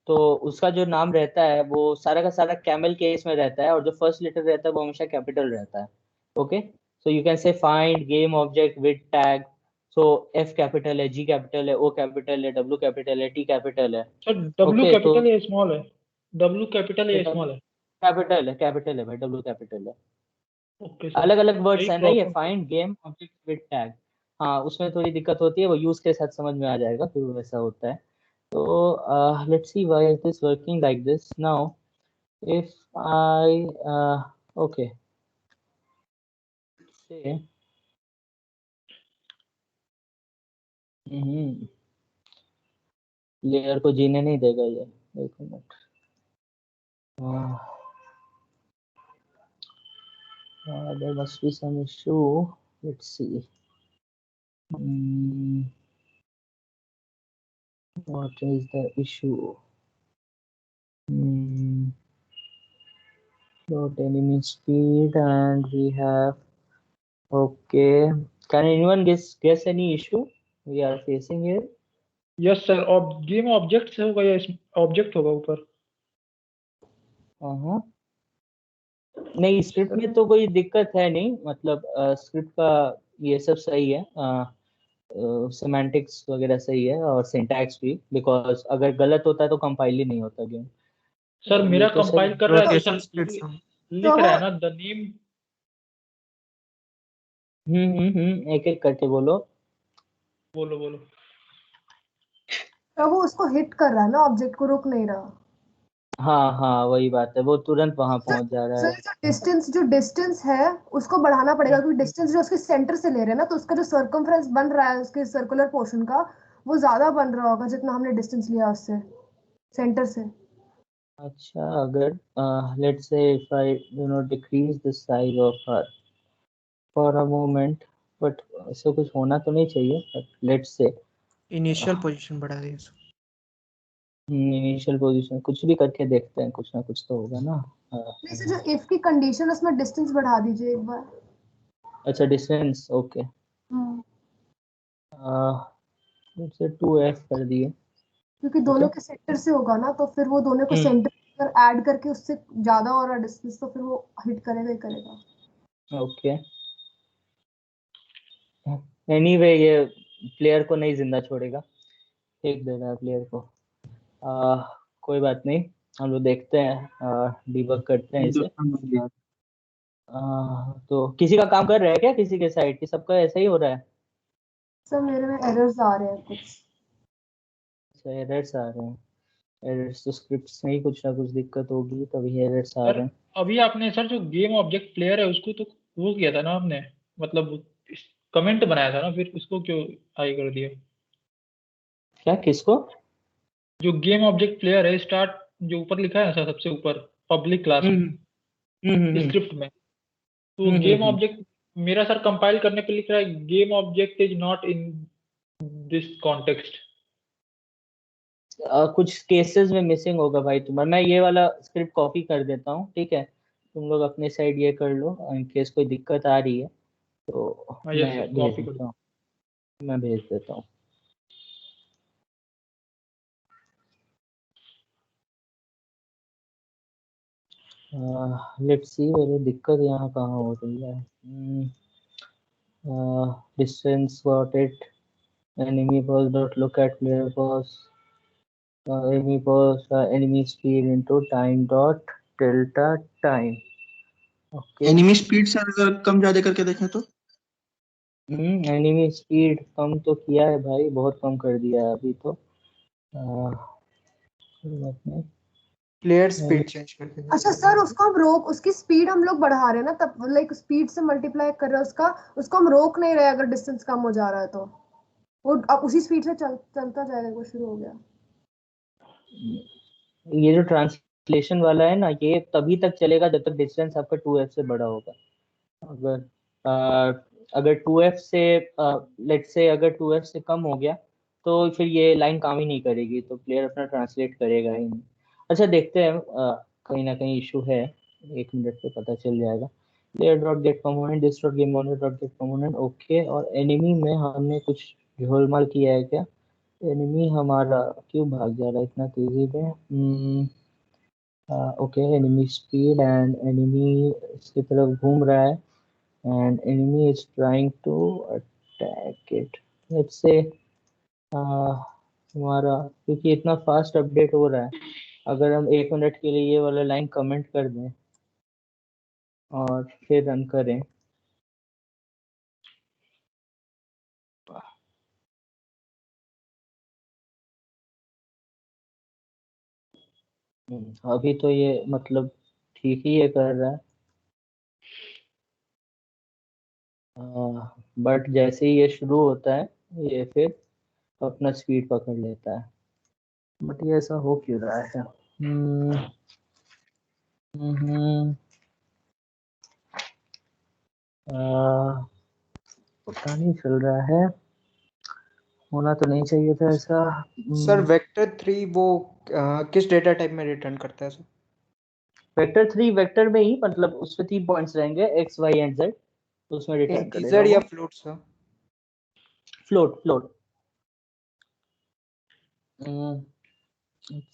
S1: तो उसका जो नाम रहता है वो सारा का सारा कैमल केस में रहता है, और जो फर्स्ट लेटर रहता है वो हमेशा कैपिटल रहता है। Okay, so you can say find game object with tag, so F capital है, जी कैपिटल है, ओ कैपिटल है, डब्ल्यू कैपिटल है, टी कैपिटल है।
S2: सर डब्ल्यू
S1: ओके, तो
S2: कैपिटल या स्मॉल है? डब्ल्यू कैपिटल या स्मॉल है?
S1: कैपिटल है भाई, डब्ल्यू कैपिटल है।
S2: ओके सर,
S1: अलग अलग वर्ड्स
S2: यही
S1: है ना ये,
S2: प्रॉब्लम था।
S1: Find game object with tag. हाँ, उसमें थोड़ी दिक्कत होती है, वो यूज के साथ समझ में आ जाएगा फिर वैसा होता है। तो let's see why it is working like this now. If I okay से लेयर को जीने नहीं देगा ये। एक minute, there must be some issue. Let's see. What is the issue? Dot enemy speed, and we have okay. Can anyone guess any issue we are facing here?
S2: Yes sir, game object से होगा या object होगा ऊपर?
S1: नहीं, script में तो कोई दिक्कत है नहीं, मतलब स्क्रिप्ट का ये सब सही है, सेमेंटिक्स वगैरह सही है और सिंटैक्स भी, बिकॉज अगर गलत होता है तो कंपाइल ही नहीं होता गेम।
S2: सर
S1: ये
S2: मेरा
S1: तो सही
S2: कंपाइल
S1: है।
S2: कर रहा है तो
S4: रोटेशन
S2: सर
S4: स्प्लिट्स।
S2: लिख रहा है ना द नेम।
S1: एक एक करके बोलो।
S2: बोलो बोलो।
S6: तो वो उसको हिट कर रहा है ना, ऑब्जेक्ट को रुक नहीं रहा।
S1: हाँ हाँ, वही बात है, वो तुरंत वहां पहुंच जा रहा है।
S6: सर जो डिस्टेंस है उसको बढ़ाना पड़ेगा, क्योंकि डिस्टेंस जो उसके सेंटर से ले रहे हैं ना, तो उसका जो सर्कमफ्रेंस बन रहा है उसके सर्कुलर पोर्शन का, वो ज्यादा बन रहा होगा जितना हमने डिस्टेंस लिया उससे, सेंटर से।
S1: अच्छा, अगर let's say if I decrease the size of her for a moment, but ऐसा कुछ होना तो नहीं चाहिए, but let's say
S4: initial position बढ़ा दी उसको।
S1: इनिशियल पोजीशन कुछ भी करके देखते हैं, कुछ ना कुछ तो होगा ना।
S6: नहीं सर, जो इफ की कंडीशन उसमें डिस्टेंस बढ़ा दीजिए एक बार।
S1: अच्छा, distance okay, let's say 2f कर दिए।
S6: क्योंकि
S1: ठीक
S6: दोनों
S1: है।
S6: के सेंटर से होगा ना, तो फिर वो दोनों को सेंटर पर ऐड करके उससे ज्यादा हो रहा डिस्टेंस, तो फिर वो हिट करेगा ही करेगा।
S1: ओके, एनीवे ये प्लेयर को नहीं जिंदा छोड़ेगा, फेंक देगा प्लेयर को। कोई बात नहीं, हम लोग देखते हैं, डिबग करते हैं इसे। तो किसी का काम कर रहा है क्या, किसी के साइड की सबका ऐसा ही हो रहा है?
S6: सर मेरे में एरर्स आ रहे हैं कुछ।
S1: अच्छा, एरर्स आ रहे हैं। एरर्स तो स्क्रिप्ट्स में ही कुछ ना कुछ दिक्कत होगी तभी एरर्स आ
S2: सर
S1: रहे हैं।
S2: अभी आपने सर जो गेम ऑब्जेक्ट प्लेयर है उसको तो वो किया था ना आपने, मतलब कमेंट बनाया था ना, फिर उसको क्यों हाई कर दिया?
S1: क्या, किसको?
S2: जो गेम ऑब्जेक्ट प्लेयर है स्टार्ट, जो ऊपर लिखा है ना सर सबसे ऊपर पब्लिक क्लास
S1: हम्म हम्म
S2: स्क्रिप्ट में, तो गेम
S1: हम्म।
S2: ऑब्जेक्ट मेरा सर कंपाइल करने पे लिख रहा है game object is not in this context.
S1: कुछ केसेस में मिसिंग होगा भाई तुम्हारा। मैं ये वाला स्क्रिप्ट कॉपी कर देता हूँ, ठीक है, तुम लोग अपने साइड ये कर लो, इन केस कोई दिक्कत आ रही है तो
S2: हाँ यस सर,
S1: मैं भेज
S2: कॉपी कर
S1: देता
S2: दो।
S1: हूँ। मैं भेज देता हूँ। लेट्स सी, मेरी दिक्कत यहाँ कहाँ हो रही है। Distance got it, enemy pause dot look at player pause, enemy pause enemy speed into time dot delta time। Okay,
S3: enemy speed sir अगर कम ज्यादा करके देखें तो
S1: एनिमी स्पीड कम तो किया है भाई, बहुत कम कर दिया है अभी तो। कोई बात नहीं।
S4: प्लेयर स्पीड चेंज करके दे।
S6: अच्छा सर, उसको हम रोक, उसकी स्पीड हम लोग बढ़ा रहे हैं ना, तब लाइक स्पीड से मल्टीप्लाई कर रहे हैं उसको हम रोक नहीं रहे अगर डिस्टेंस कम हो जा रहा है तो वो अब उसी स्पीड से चलता जाएगा। वो शुरू हो गया।
S1: ये जो ट्रांसलेशन वाला है ना, ये तभी तक चलेगा जब तक डिस्टेंस आपका 2f से बड़ा होगा। अगर 2f से लेट्स से अगर 2f से कम हो गया तो फिर ये लाइन काम ही नहीं करेगी, तो प्लेयर अपना ट्रांसलेट करेगा ही नहीं। अच्छा देखते हैं, कहीं ना कहीं इशू है, 1 मिनट पे पता चल जाएगा। Player dot get component this dot game owner dot get component okay. और एनिमी में हमने कुछ झोलमाल किया है क्या? एनिमी हमारा क्यों भाग जा रहा है इतना तेजी पे? Okay, enemy speed and enemy इसकी तरफ घूम रहा है and enemy is trying to attack it. Let's say हमारा क्योंकि इतना फास्ट अपडेट हो रहा है, अगर हम 1 मिनट के लिए ये वाला लाइन कमेंट कर दें और फिर रन करें, अभी तो ये मतलब ठीक ही ये कर रहा है, बट जैसे ही ये शुरू होता है ये फिर अपना स्पीड पकड़ लेता है। बट ये ऐसा हो क्यों रहा है? पता नहीं चल रहा है, होना तो नहीं चाहिए था ऐसा।
S4: सर वेक्टर 3 वो किस डेटा टाइप में रिटर्न करता है सर?
S1: वेक्टर 3 वेक्टर में ही, मतलब उसमें 3 पॉइंट्स रहेंगे x y एंड z, तो उसमें रिटर्न करेगा
S4: इंटीजर या
S1: वो
S4: फ्लोट सर?
S1: Float float.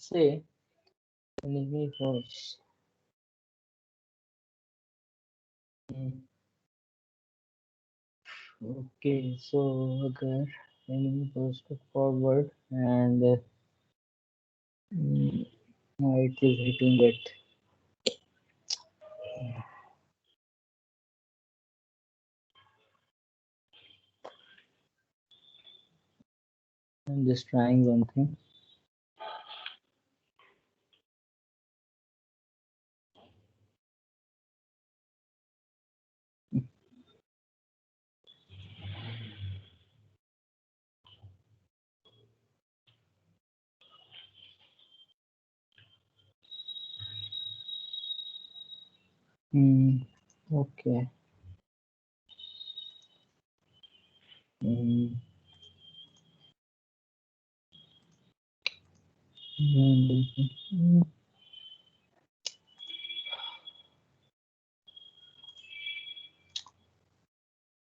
S1: से enemy was okay, so अगर enemy goes to forward and it is hitting it. I'm just trying one thing. Okay.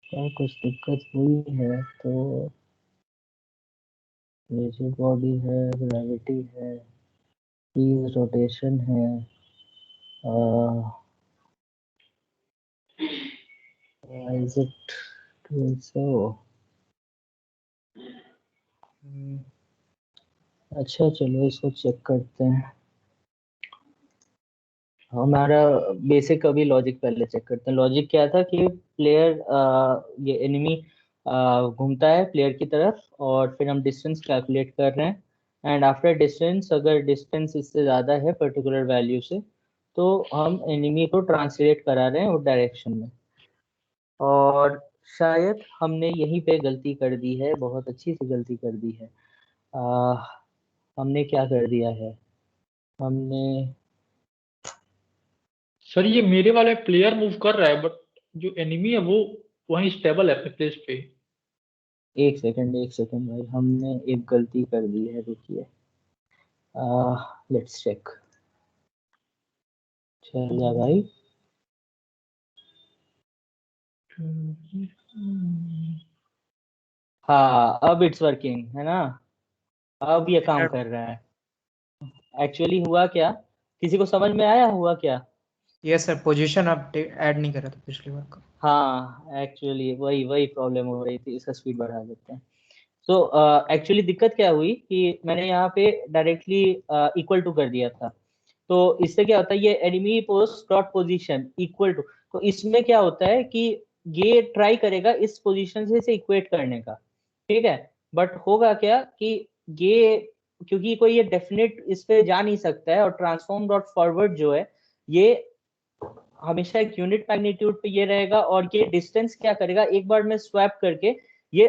S1: क्या कुछ दिक्कत हुई है तो ये जो बॉडी है, ग्रेविटी है, पीस रोटेशन है, is it doing so? अच्छा चलो इसको चेक करते हैं। हमारा बेसिक अभी लॉजिक पहले चेक करते हैं। लॉजिक क्या था कि प्लेयर ये एनिमी घूमता है प्लेयर की तरफ और फिर हम डिस्टेंस कैलकुलेट कर रहे हैं, एंड आफ्टर डिस्टेंस अगर डिस्टेंस इससे ज़्यादा है पर्टिकुलर वैल्यू से तो हम एनिमी को ट्रांसलेट करा रहे हैं उस डायरेक्शन में। और शायद हमने यहीं पे गलती कर दी है, बहुत अच्छी सी गलती कर दी है। हमने क्या कर दिया है, हमने
S2: सर ये मेरे वाले प्लेयर मूव कर रहा है बट जो एनिमी है वो वहीं स्टेबल है अपने प्लेस पे।
S1: एक सेकंड भाई, हमने एक गलती कर दी है, रुकिए। Let's check. चल भाई, हाँ अब इट्स वर्किंग है ना, अब ये काम कर रहा है। एक्चुअली हुआ क्या, किसी को समझ में आया हुआ क्या?
S4: Yes sir, position update add नहीं करा था पिछली बार का।
S1: हाँ एक्चुअली वही प्रॉब्लम हो रही थी, इसका स्पीड बढ़ा देते हैं। तो एक्चुअली दिक्कत क्या हुई कि मैंने यहाँ पे डायरेक्टली इक्वल टू कर दिया था, तो इससे क्या होता है ये enemy post dot position equal to, तो इसमें क्या होता है कि ये ट्राई करेगा इस पोजीशन से इसे इक्वेट करने का, ठीक है, बट होगा क्या कि ये क्योंकि कोई ये डेफिनेट इस पे जा नहीं सकता है, और ट्रांसफॉर्म डॉट फॉरवर्ड जो है ये हमेशा एक यूनिट मैग्नीट्यूड पे ये रहेगा, और ये डिस्टेंस क्या करेगा, एक बार में स्वैप करके ये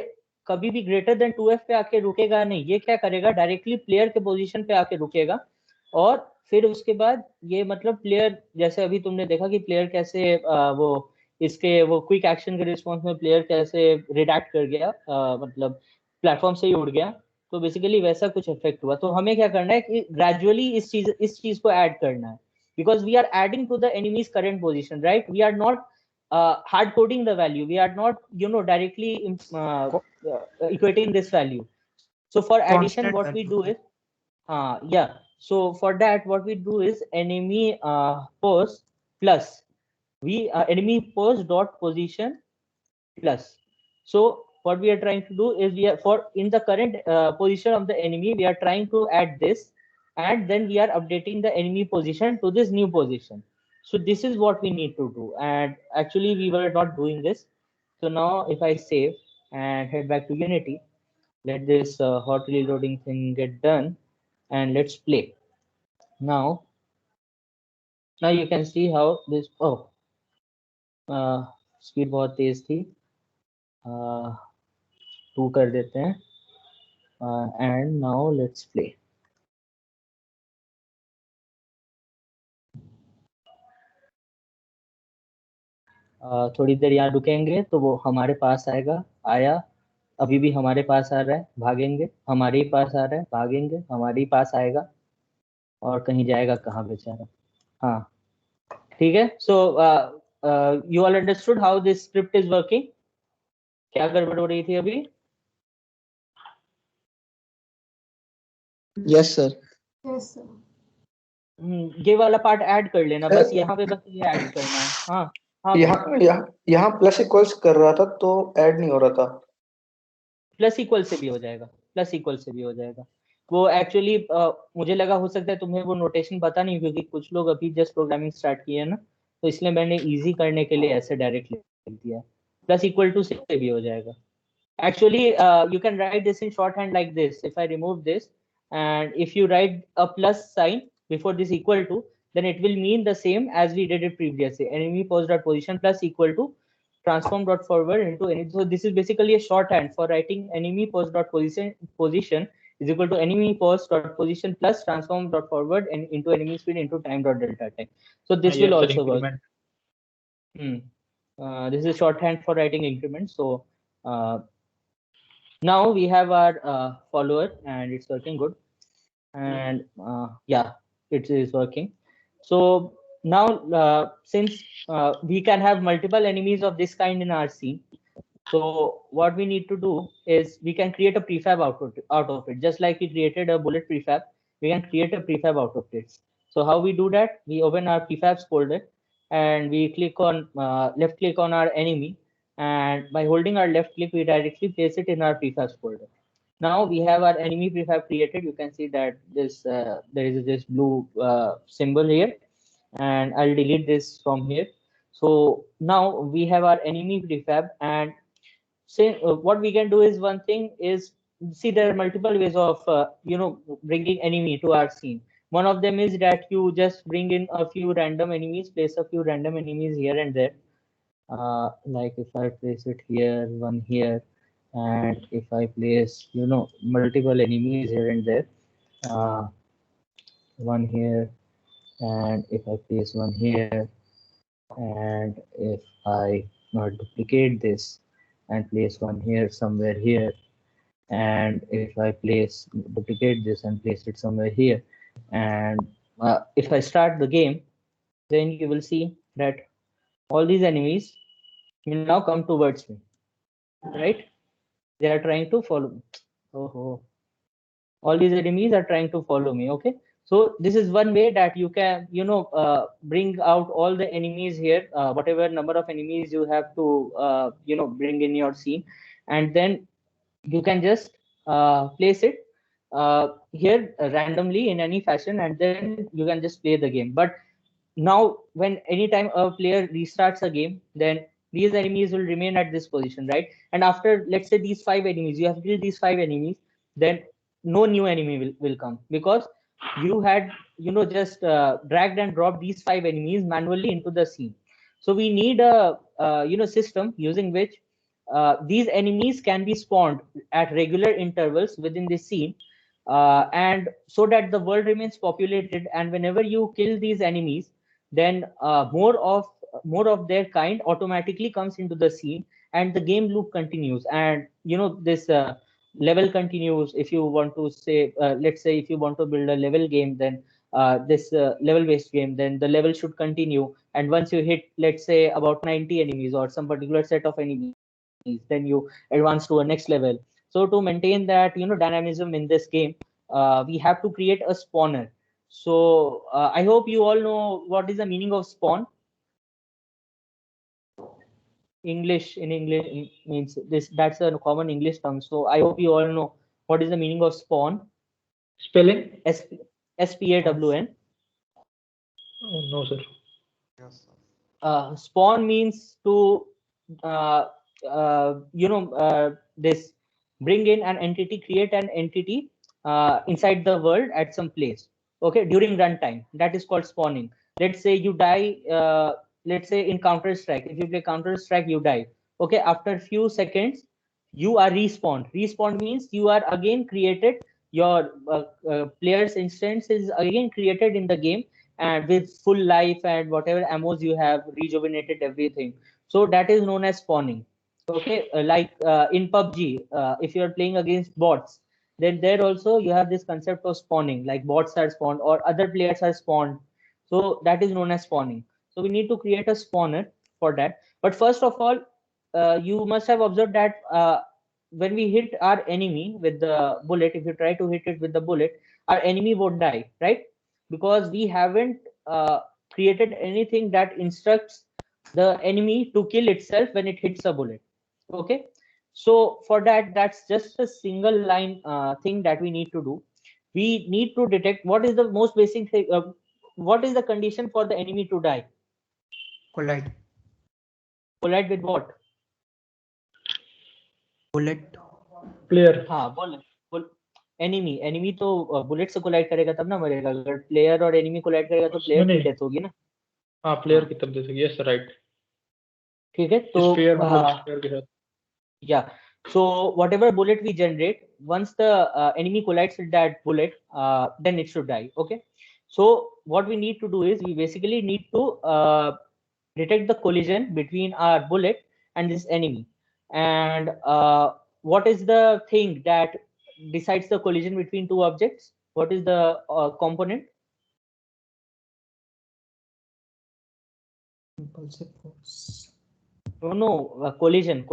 S1: कभी भी ग्रेटर देन 2f पे आके रुकेगा नहीं, ये क्या करेगा डायरेक्टली प्लेयर के पोजीशन पे आके रुकेगा, और फिर उसके बाद ये मतलब प्लेयर, जैसे अभी तुमने देखा कि प्लेयर कैसे वो इसके वो क्विक एक्शन के रिस्पॉन्स में प्लेयर कैसे रिडैक्ट कर गया, मतलब प्लेटफॉर्म से ही उड़ गया, तो बेसिकली वैसा कुछ इफेक्ट हुआ। तो हमें क्या करना है कि ग्रेजुअली इस चीज को ऐड करना है, because we are adding to the enemy's current position, right? We are not hard coding the value, we are not directly equating this value. So for addition
S4: Constant
S1: what we
S4: value.
S1: do is yeah, so for that what we do is enemy pose plus enemy pose dot position plus. So what we are trying to do is, we are for in the current position of the enemy, we are trying to add this, and then we are updating the enemy position to this new position. So this is what we need to do, and actually we were not doing this. So now if I save and head back to Unity, let this hot reloading thing get done, and let's play. Now you can see how this speed बहुत तेज थी, 2 कर देते हैं, and now let's play. थोड़ी देर यहाँ रुकेंगे तो वो हमारे पास आएगा, आया, अभी भी हमारे पास आ रहा है, भागेंगे, हमारे ही पास आ रहा है, भागेंगे, हमारे ही पास आएगा, और कहीं जाएगा कहाँ बेचारा। हाँ ठीक है। So you all understood how this script is working? क्या गड़बड़ हो रही थी अभी?
S3: Yes sir.
S6: Yes sir.
S1: ये वाला पार्ट ऐड कर लेना, बस यहाँ पे बस ये ऐड करना है। हाँ हाँ,
S5: यहाँ प्लस इक्वल्स कर रहा था तो ऐड नहीं हो रहा था।
S1: प्लस इक्वल से भी हो जाएगा, प्लस इक्वल से भी हो जाएगा। वो एक्चुअली मुझे लगा हो सकता है तुम्हें वो नोटेशन पता नहीं, क्योंकि कुछ लोग अभी जस्ट प्रोग्रामिंग स्टार्ट किए है ना, तो इसलिए मैंने इजी करने के लिए ऐसे डायरेक्ट लिख दिया। प्लस इक्वल टू से भी हो जाएगा। Actually, you can write this in shorthand like this. If I remove this, and if you write a plus sign before this equal to, then it will mean the same as we did it previously. Enemy pose dot position plus equal to transform dot forward into any. So this is basically a shorthand for writing enemy pose dot position is equal to enemy pose dot position plus transform dot forward and into enemy speed into time dot delta time. So this will also work. This is shorthand for writing increments. So now we have our follower, and it's working good, and yeah, it is working. So now since we can have multiple enemies of this kind in our scene, so what we need to do is we can create a prefab out of it. Just like we created a bullet prefab, we can create a prefab out of it. So how we do that? We open our prefabs folder, and we click on left click on our enemy, and by holding our left click, we directly place it in our prefabs folder. Now we have our enemy prefab created. You can see that this there is this blue symbol here, and I'll delete this from here. So now we have our enemy prefab, and say what we can do is, one thing is, see, there are multiple ways of bringing enemy to our scene. One of them is that you just bring in a few random enemies, place a few random enemies here and there. Like if I place it here, one here, and if I place multiple enemies here and there, one here, and if I place one here, and if I duplicate this and place one here somewhere here, and if I duplicate this and place it somewhere here, and if I start the game, then you will see that all these enemies will now come towards me, right? They are trying to follow me. All these enemies are trying to follow me. Okay, so this is one way that you can bring out all the enemies here, whatever number of enemies you have to bring in your scene, and then you can just place it here randomly in any fashion, and then you can just play the game. But now when anytime a player restarts a game, then these enemies will remain at this position, right? And after, let's say, these 5 enemies, you have killed these 5 enemies, then no new enemy will come, because you had just dragged and dropped these 5 enemies manually into the scene. So we need a system using which these enemies can be spawned at regular intervals within the scene, and so that the world remains populated, and whenever you kill these enemies, then more of their kind automatically comes into the scene, and the game loop continues, and this level continues. If you want to say, let's say if you want to build a level game, then this level based game, then the level should continue, and once you hit, let's say, about 90 enemies or some particular set of enemies, then you advance to a next level. So to maintain that dynamism in this game, we have to create a spawner. So I hope you all know what is the meaning of spawn. English means this. That's a common English term. So I hope you all know what is the meaning of spawn.
S2: Spelling?
S1: SPAWN.
S2: Oh, no, sir.
S5: Yes.
S1: Spawn means to this bring in an entity, create an entity inside the world at some place, okay, during runtime. That is called spawning. Let's say you die, let's say in Counter-Strike, if you play Counter-Strike, you die, okay, after a few seconds you are respawned. Respawned means you are again created, your player's instance is again created in the game, and with full life and whatever ammos you have, rejuvenated everything. So that is known as spawning. Okay, like in PUBG, if you are playing against bots, then there also you have this concept of spawning, like bots are spawned or other players are spawned. So that is known as spawning. So we need to create a spawner for that. But first of all, you must have observed that when we hit our enemy with the bullet, if you try to hit it with the bullet, our enemy won't die, right? Because we haven't created anything that instructs the enemy to kill itself when it hits a bullet. Okay, so for that, that's just a single line thing that we need to do. We need to detect what is the most basic thing, what is the condition for the enemy to die.
S4: Collide.
S1: Collide with what?
S4: Bullet.
S2: Player.
S1: हाँ, bullet. Enemy तो bullet से collide करेगा तब ना मरेगा. अगर player और enemy collide करेगा तो प्लेयर की डेथ होगी ना.
S2: हाँ, प्लेयर की तब जैसे. Yes right.
S1: ठीक है, तो
S2: स्फीयर मतलब स्फीयर के साथ.
S1: Yeah, so whatever bullet we generate, once the enemy collides with that bullet, then it should die. Okay, so what we need to do is we basically need to detect the collision between our bullet and this enemy. And what is the thing that decides the collision between two objects? What is the component?
S4: Impulsive force.
S1: No, collision.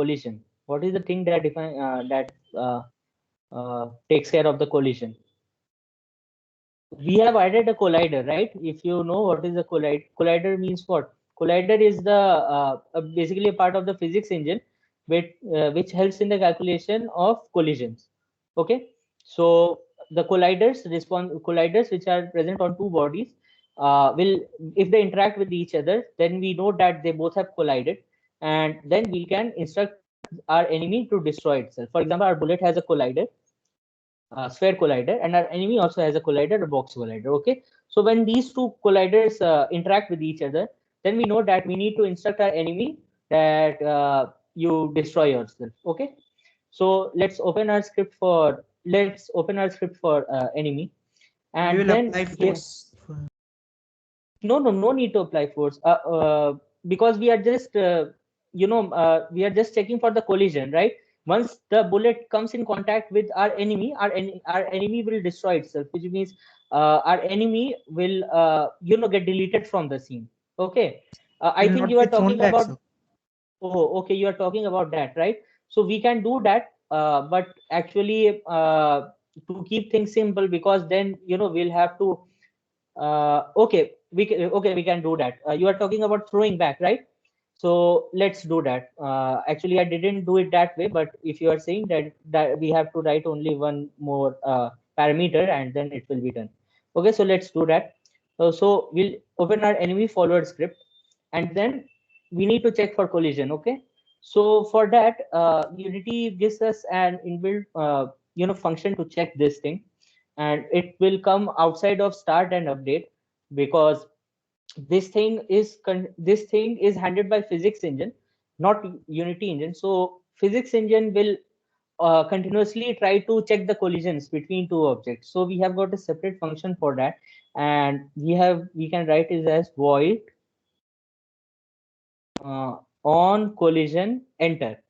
S1: What is the thing that takes care of the collision? We have added a collider, right? If you know what is a collider means what? Collider is the basically a part of the physics engine, which helps in the calculation of collisions. Okay, so the colliders which are present on two bodies will, if they interact with each other, then we know that they both have collided, and then we can instruct our enemy to destroy itself. For example, our bullet has a collider, sphere collider, and our enemy also has a collider, a box collider. Okay, so when these two colliders interact with each other, then we know that we need to instruct our enemy that you destroy yourself. Okay, so let's open our script for enemy, and
S4: We will
S1: then
S4: apply
S1: here,
S4: force.
S1: no need to apply force, because we are just we are just checking for the collision, right? Once the bullet comes in contact with our enemy, our enemy will destroy itself, which means our enemy will get deleted from the scene. Okay, I
S4: Will
S1: think
S4: not
S1: you are
S4: be thrown
S1: talking
S4: back,
S1: about.
S4: sir.
S1: Oh, okay, you are talking about that, right? So we can do that, but actually, to keep things simple, because then we'll have to. Okay, we can do that. You are talking about throwing back, right? So let's do that. Actually, I didn't do it that way, but if you are saying that we have to write only one more parameter and then it will be done. Okay, so let's do that. So we'll open our enemy forward script, and then we need to check for collision. Okay, so for that, Unity gives us an inbuilt function to check this thing, and it will come outside of start and update, because this thing is handled by physics engine, not Unity engine. So physics engine will continuously try to check the collisions between two objects. So we have got a separate function for that, and we can write it as void on collision enter.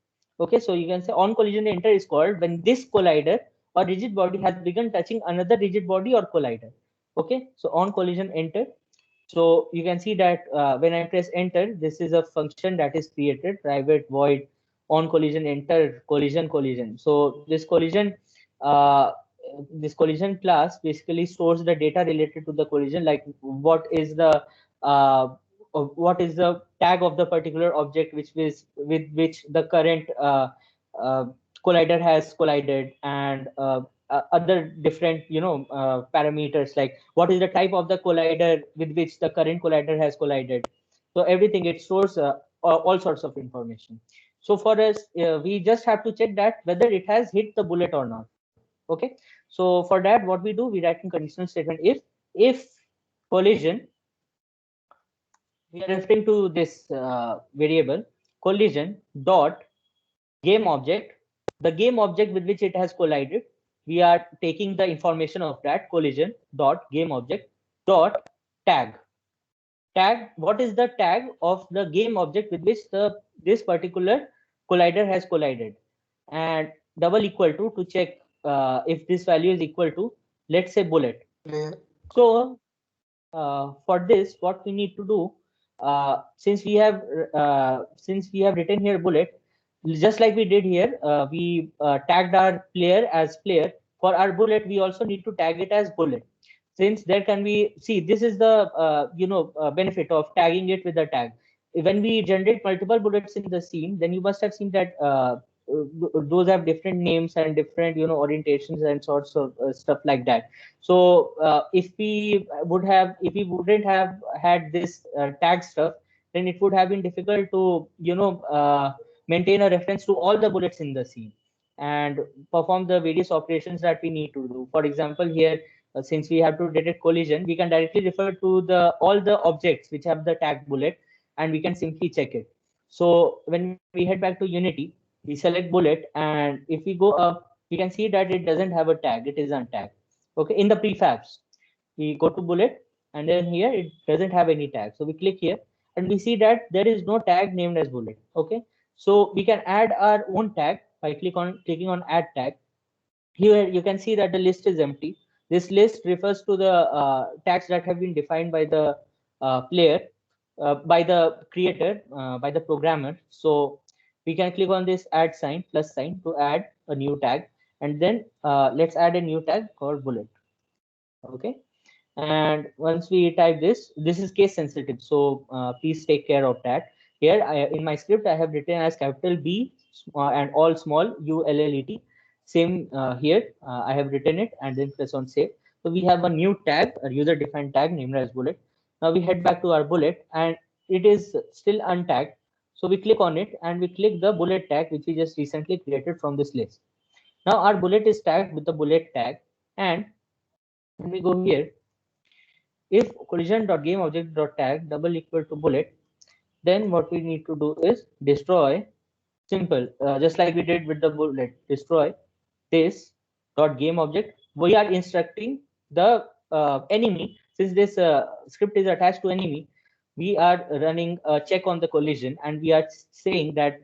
S1: Okay, so you can say on collision enter is called when this collider or rigid body has begun touching another rigid body or collider. Okay, so on collision enter. So you can see that when I press enter, this is a function that is created, private void on collision enter collision. So uh, this collision class basically stores the data related to the collision, like uh, what is the tag of the particular object with which the current uh, collider has collided, and other different parameters, like what is the type of the collider with which the current collider has collided. So everything, it stores all sorts of information. So for us, we just have to check that whether it has hit the bullet or not. Okay, so for that, what we do, we write in conditional statement if collision, we are referring to this variable collision dot game object, the game object with which it has collided. We are taking the information of that collision dot game object dot tag. What is the tag of the game object with which this particular collider has collided, and double equal to check if this value is equal to, let's say, bullet.
S5: player.
S1: So for this, what we need to do, since we have written here bullet, just like we did here, we tagged our player as player. For our bullet, we also need to tag it as bullet, since there can be, see, this is the benefit of tagging it with a tag. When we generate multiple bullets in the scene, then you must have seen that those have different names and different orientations and sorts of stuff like that. So if we wouldn't have had this tag stuff, then it would have been difficult to maintain a reference to all the bullets in the scene and perform the various operations that we need to do. For example, here, since we have to detect collision, we can directly refer to all the objects which have the tag bullet, and we can simply check it. So when we head back to Unity, we select bullet, and if we go up, we can see that it doesn't have a tag, it is untagged. Okay, in the prefabs, we go to bullet, and then here it doesn't have any tag. So we click here, and we see that there is no tag named as bullet. Okay, so we can add our own tag by clicking on add tag. Here you can see that the list is empty. This list refers to the tags that have been defined by the player, by the creator, by the programmer. So we can click on this add sign, plus sign, to add a new tag, and then let's add a new tag called bullet. Okay, and once we type this is case sensitive, so please take care of that. Here in my script, I have written as capital B and all small ULLET. Same here, I have written it and then press on save. So we have a new tag, a user defined tag named as bullet. Now we head back to our bullet, and it is still untagged. So we click on it, and we click the bullet tag which we just recently created from this list. Now our bullet is tagged with the bullet tag, and when we go here, if collision.gameObject.tag double equal to bullet, then what we need to do is destroy, simple, just like we did with the bullet, destroy this dot game object. We are instructing the enemy, since this script is attached to enemy, we are running a check on the collision, and we are saying that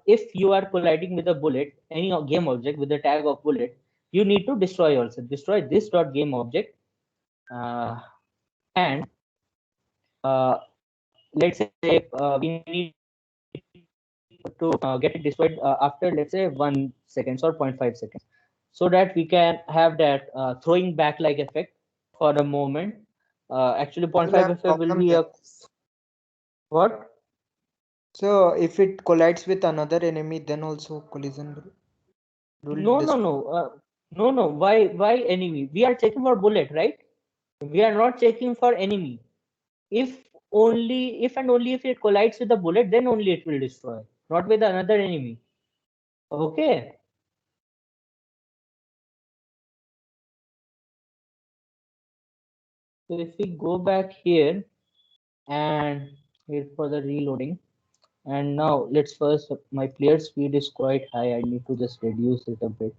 S1: if you are colliding with a bullet, any game object with the tag of bullet, you need to destroy also. Destroy this dot game object, and let's say we need to get it destroyed after, let's say, 1 seconds or 0.5 seconds, so that we can have that throwing back like effect for a moment. Actually, 0.5 effect will be a what?
S4: So if it collides with another enemy, then also collision will
S1: No. Why enemy? We are checking for bullet, right? We are not checking for enemy. If and only if it collides with the bullet, then only it will destroy, not with another enemy. Okay. So if we go back here and wait for the reloading, and now let's first, my player speed is quite high. I need to just reduce it a bit.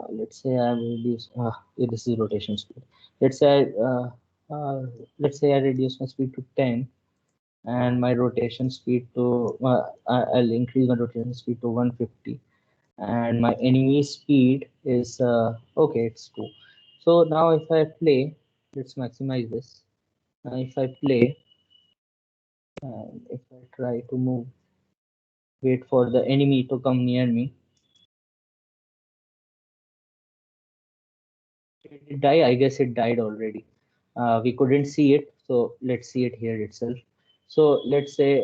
S1: Let's say I reduce, yeah, this is rotation speed. Let's say, let's say I reduce my speed to 10 and my rotation speed to, I'll increase my rotation speed to 150. And my enemy speed is, okay, it's 2. So now if I play, let's maximize this. If I play, and if I try to move, wait for the enemy to come near me. Did it die? I guess it died already. We couldn't see it, so let's see it here itself. So let's say,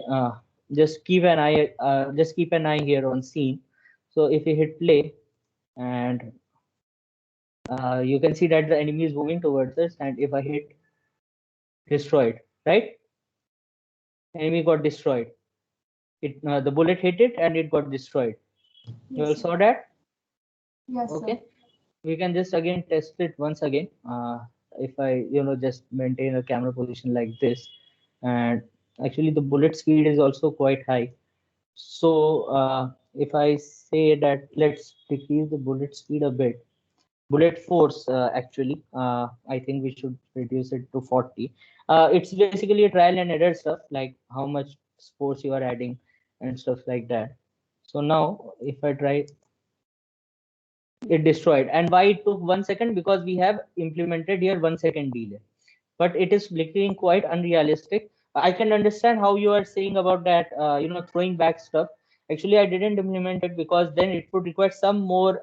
S1: just keep an eye here on scene. So if we hit play, and you can see that the enemy is moving towards us, and if I hit destroyed, right? Enemy got destroyed. It the bullet hit it and it got destroyed. You all
S6: Yes, sir.
S1: saw that?
S6: Yes, sir.
S1: Okay. We can just again test it once again. If I just maintain a camera position like this, and actually the bullet speed is also quite high. So if I say that let's decrease the bullet speed a bit, bullet force, actually, I think we should reduce it to 40. It's basically a trial and error stuff, like how much force you are adding and stuff like that. So now if I try, it destroyed. And why it took 1 second? Because we have implemented here 1 second delay, but it is looking quite unrealistic. I can understand how you are saying about that, throwing back stuff. Actually, I didn't implement it because then it would require some more,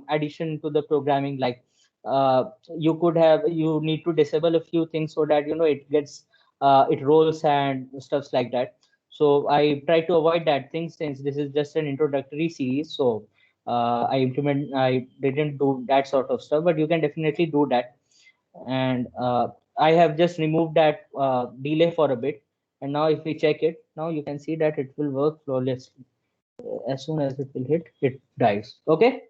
S1: addition to the programming. Like, you need to disable a few things so that it gets, it rolls and stuffs like that. So I try to avoid that thing since this is just an introductory series. So I didn't do that sort of stuff, but you can definitely do that. And I have just removed that delay for a bit, and now if we check it, now you can see that it will work flawlessly. As soon as it will hit, it dies. Okay,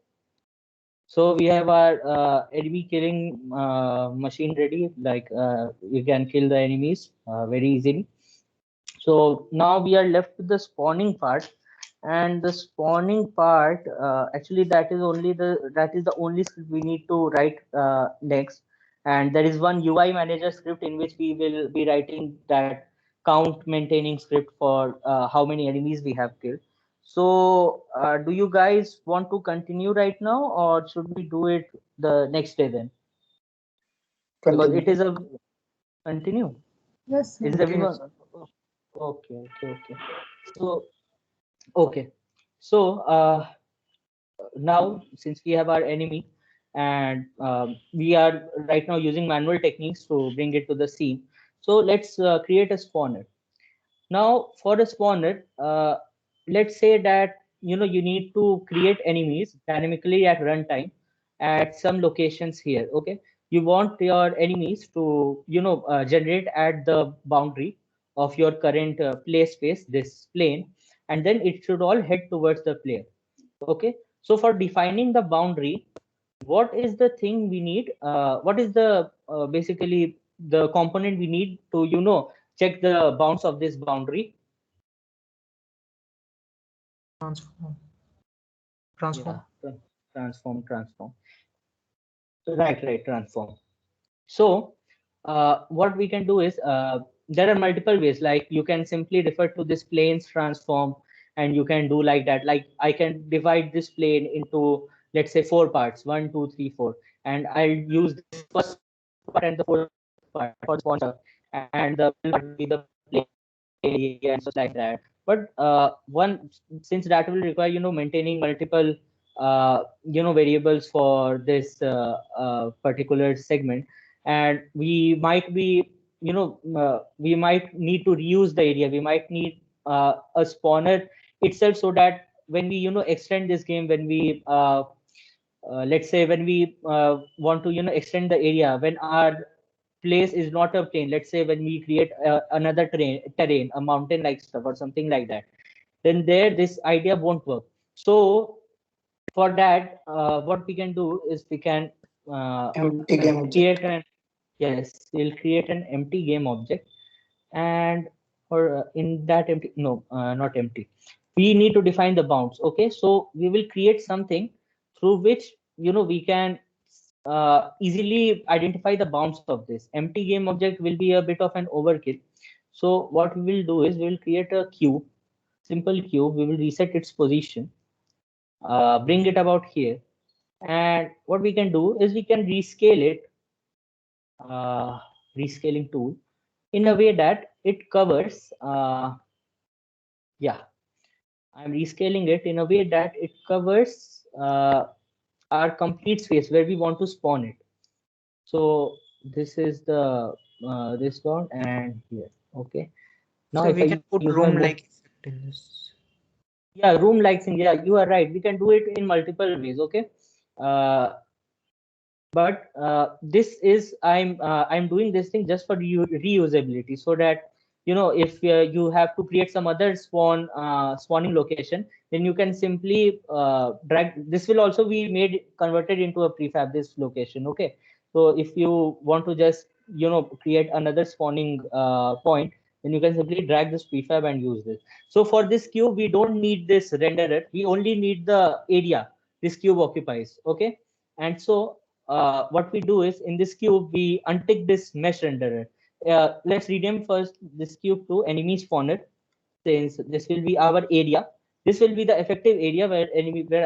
S1: so we have our enemy killing machine ready. Like, we can kill the enemies very easily. So now we are left with the spawning part, and the spawning part, actually that is the only script we need to write next. And there is one UI manager script in which we will be writing that count maintaining script for how many enemies we have killed. So do you guys want to continue right now, or should we do it the next day then? Because
S5: Continue.
S1: it is a continue.
S6: Yes, sir.
S1: Is everyone okay? Okay. So okay. So now since we have our enemy, and we are right now using manual techniques to bring it to the scene. So let's create a spawner. Now for a spawner, let's say that you need to create enemies dynamically at runtime at some locations here. Okay, you want your enemies to generate at the boundary of your current play space, this plane, and then it should all head towards the player. Okay, so for defining the boundary, what is the thing we need? What is the basically the component we need to check the bounds of this boundary?
S4: Transform.
S1: Yeah, transform. Right, transform. So what we can do is, there are multiple ways. Like, you can simply refer to this plane's transform, and you can do like that. Like, I can divide this plane into, let's say, 4 parts, 1, 2, 3, 4, and I'll use this first part and the fourth part for the sponsor, and the middle part will be the plane area and stuff like that. But since that will require maintaining multiple variables for this particular segment, and we might be we might need to reuse the area. We might need a spawner itself, so that when we extend this game, when we let's say when we want to extend the area, when our place is not a plane, let's say when we create another terrain, a mountain like stuff or something like that, then there this idea won't work. So for that, what we can do is we can
S5: Empty game object.
S1: create an Yes, we'll create an empty game object, and or in that empty, no, not empty. We need to define the bounds. Okay, so we will create something through which we can easily identify the bounds of this. Empty game object will be a bit of an overkill. So what we will do is we will create a cube, simple cube. We will reset its position, bring it about here, and what we can do is we can rescale it, uh, rescaling tool, in a way that it covers, yeah, I'm rescaling it in a way that it covers our complete space where we want to spawn it. So this is the this one and here. Okay, now
S4: So
S1: if
S4: we
S1: I
S4: can put
S1: use my
S4: room like effect in this.
S1: yeah, room like thing, yeah, you are right, we can do it in multiple ways. Okay, uh, but this is I'm doing this thing just for reusability, so that if you have to create some other spawning location, then you can simply drag. This will also be made converted into a prefab, this location. Okay, so if you want to just create another spawning point, then you can simply drag this prefab and use this. So for this cube we don't need this renderer, we only need the area this cube occupies. Okay, and so what we do is in this cube we untick this mesh renderer. Let's rename first this cube to enemy spawner, since this will be our area. This will be the effective area where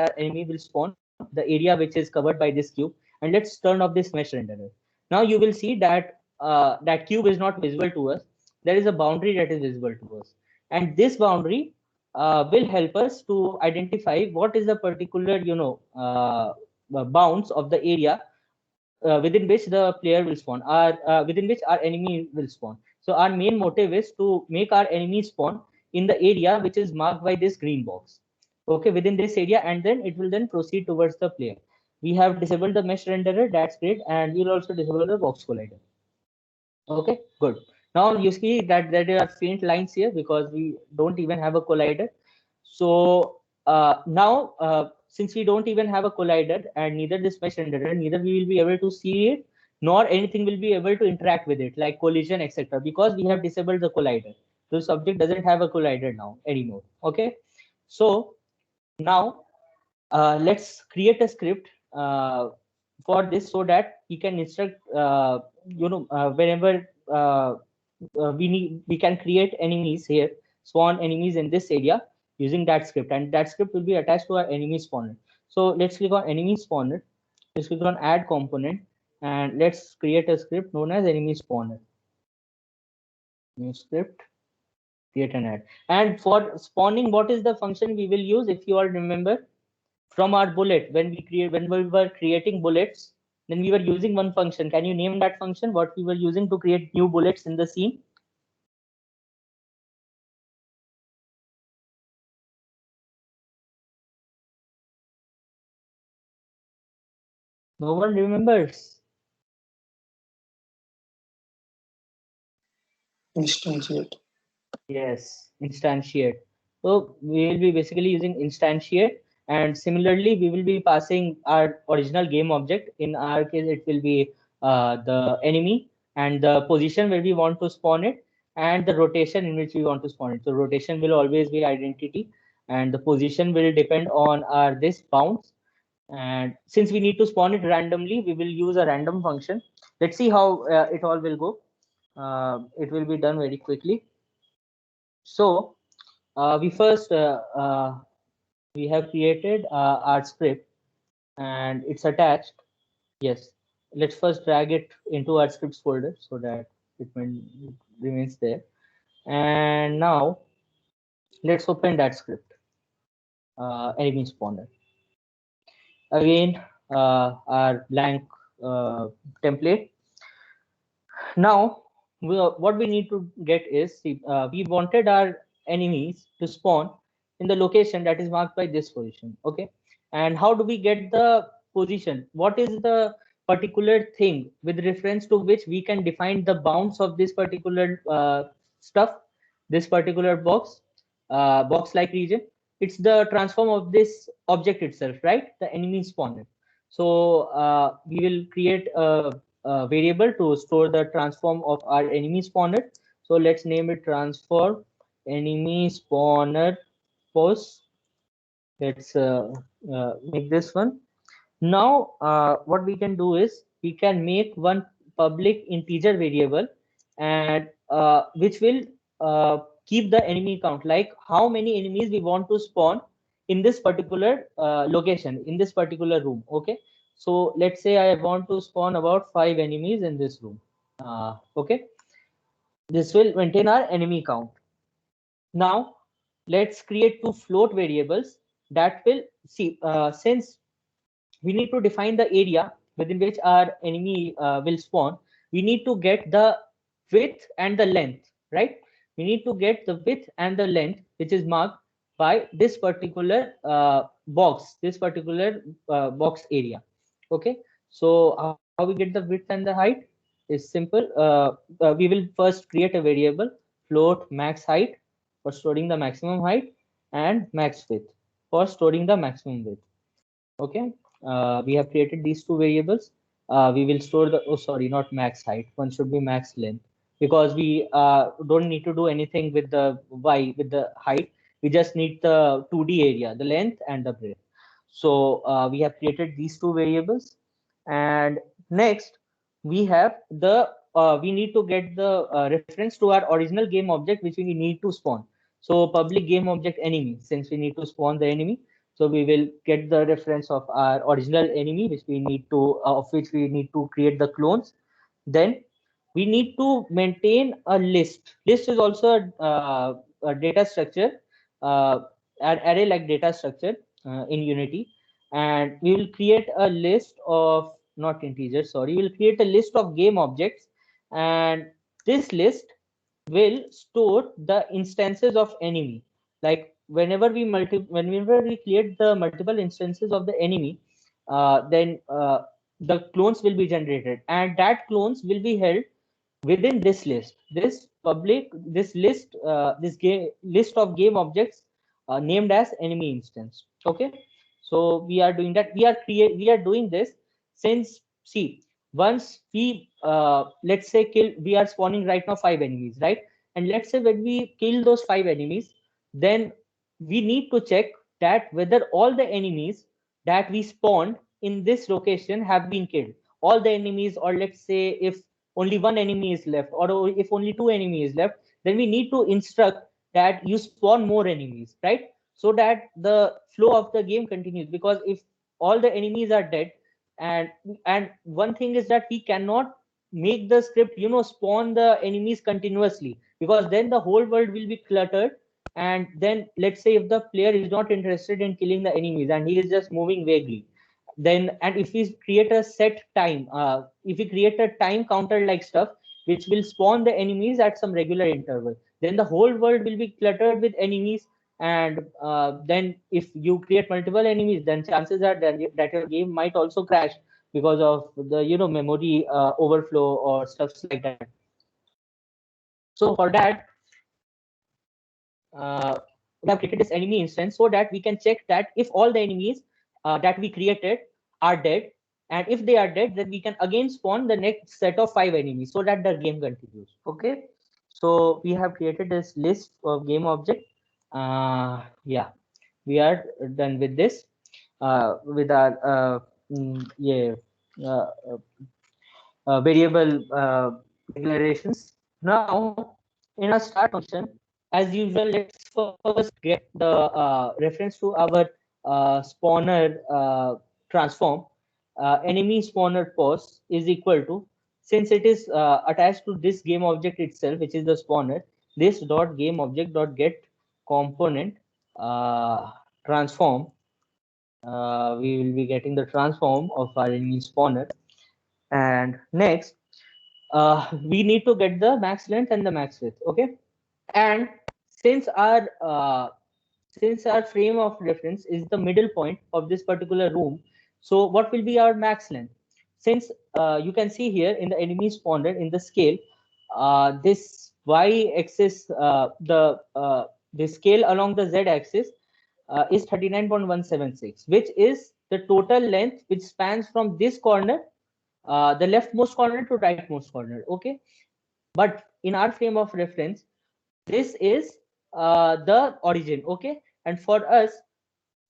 S1: our enemy will spawn, the area which is covered by this cube. And let's turn off this mesh renderer. Now you will see that that cube is not visible to us. There is a boundary that is visible to us, and this boundary will help us to identify what is the particular bounds of the area within which the player will spawn, or within which our enemy will spawn. So our main motive is to make our enemy spawn in the area which is marked by this green box. Okay, within this area, and then it will then proceed towards the player. We have disabled the mesh renderer, that's great, and we'll also disable the box collider. Okay, good. Now you see that there are faint lines here because we don't even have a collider. So now, since we don't even have a collider and neither this mesh renderer, neither we will be able to see it, nor anything will be able to interact with it, like collision, etc. Because we have disabled the collider. The subject doesn't have a collider now anymore. Okay, so now let's create a script for this, so that we can instruct whenever we can create enemies here, spawn enemies in this area using that script, and that script will be attached to our enemy spawner. So let's click on enemy spawner, let's click on add component, and let's create a script known as enemy spawner. New script, create and add. And for spawning, what is the function we will use? If you all remember from our bullet, when we were creating bullets, then we were using one function. Can you name that function, what we were using to create new bullets in the scene? No one remembers.
S5: Instantiate.
S1: Yes, instantiate. So we will be basically using instantiate, and similarly we will be passing our original game object. In our case, it will be the enemy, and the position where we want to spawn it, and the rotation in which we want to spawn it. So rotation will always be identity, and the position will depend on our this bounds. And since we need to spawn it randomly, we will use a random function. Let's see how it all will go. It will be done very quickly. So we first we have created our script, and it's attached. Yes, let's first drag it into our scripts folder so that it remains there. And now let's open that script, enemy spawner. Again, our blank template. Now, what we need to get is, we wanted our enemies to spawn in the location that is marked by this position. Okay, and how do we get the position? What is the particular thing with reference to which we can define the bounds of this particular stuff, this particular box like region? It's the transform of this object itself, right? The enemy spawner. So we will create a variable to store the transform of our enemy spawner. So let's name it transform enemy spawner pos. Let's make this one. Now, what we can do is we can make one public integer variable, and which will keep the enemy count, like how many enemies we want to spawn in this particular location, in this particular room. Okay, so let's say I want to spawn about 5 enemies in this room. Okay, this will maintain our enemy count. Now, let's create two float variables that will see, since we need to define the area within which our enemy will spawn, we need to get the width and the length, right? We need to get the width and the length, which is marked by this particular box, this particular box area. Okay, so how we get the width and the height is simple. We will first create a variable float max height for storing the maximum height, and max width for storing the maximum width. Okay, we have created these two variables. We will store the, oh sorry, not max height, one should be max length, because we don't need to do anything with the y, with the height. We just need the 2D area, the length and the breadth. So we have created these two variables, and next we have the we need to get the reference to our original game object, which we need to spawn. So public game object enemy, since we need to spawn the enemy, so we will get the reference of our original enemy, which we need to of which we need to create the clones. Then we need to maintain a list. List is also a data structure, an array like data structure in Unity, and we will create a list of, not integers, sorry, we'll create a list of game objects, and this list will store the instances of enemy. Like whenever we create the multiple instances of the enemy, then the clones will be generated, and that clones will be held within this list, this public, this list, this game list of game objects named as enemy instance. Okay, so we are doing that. We are doing this since, see, once we let's say we are spawning right now 5 enemies, right? And let's say when we kill those 5 enemies, then we need to check that whether all the enemies that we spawned in this location have been killed, all the enemies, or let's say if only one enemy is left, or if only 2 enemies left, then we need to instruct that you spawn more enemies, right? So that the flow of the game continues. Because if all the enemies are dead, and one thing is that we cannot make the script, you know, spawn the enemies continuously, because then the whole world will be cluttered. And then let's say if the player is not interested in killing the enemies and he is just moving vaguely, then, and if we create a set time, if we create a time counter like stuff which will spawn the enemies at some regular interval, then the whole world will be cluttered with enemies. And then if you create multiple enemies, then chances are that your game might also crash because of the, you know, memory overflow or stuff like that. So for that, we have created this enemy instance so that we can check that if all the enemies that we created are dead, and if they are dead, then we can again spawn the next set of 5 enemies so that the game continues. Okay, so we have created this list of game object. Yeah, we are done with this with our variable declarations. Now in our start function, as usual, let's first get the reference to our spawner transform. Enemy spawner pos is equal to, since it is attached to this game object itself, which is the spawner, this dot game object dot get component transform. We will be getting the transform of our enemy spawner. And next, we need to get the max length and the max width. Okay, and since our frame of reference is the middle point of this particular room, so what will be our max length? Since you can see here in the enemy spawner in the scale, this y-axis, the scale along the z-axis is 39.176, which is the total length which spans from this corner the leftmost corner to rightmost corner. Okay, but in our frame of reference, this is the origin. Okay, and for us,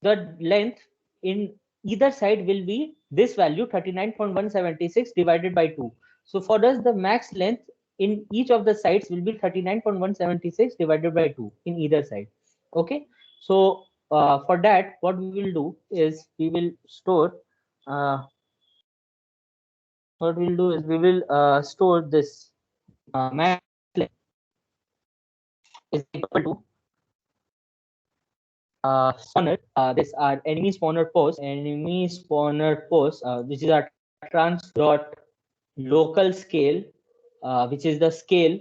S1: the length in either side will be this value 39.176 divided by 2. So for us, the max length in each of the sides will be 39.176 divided by 2 in either side. Okay, so for that, what we will do is we will store what we'll do is we will store this max length is equal to spawner. This our enemy spawner post, which is our trans dot local scale, which is the scale,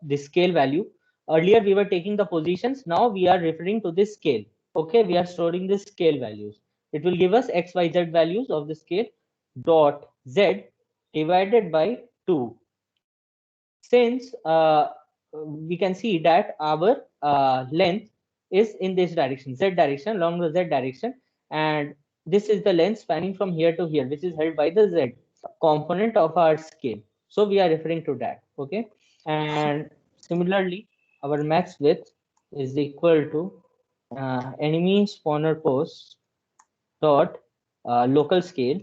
S1: the scale value. Earlier we were taking the positions. Now we are referring to this scale. Okay, we are storing the scale values. It will give us x, y, z values of the scale dot z divided by 2. Since we can see that our length is in this direction, z direction, along the z direction, and this is the length spanning from here to here, which is held by the z component of our scale. So we are referring to that. Okay, and similarly, our max width is equal to enemy spawner post dot local scale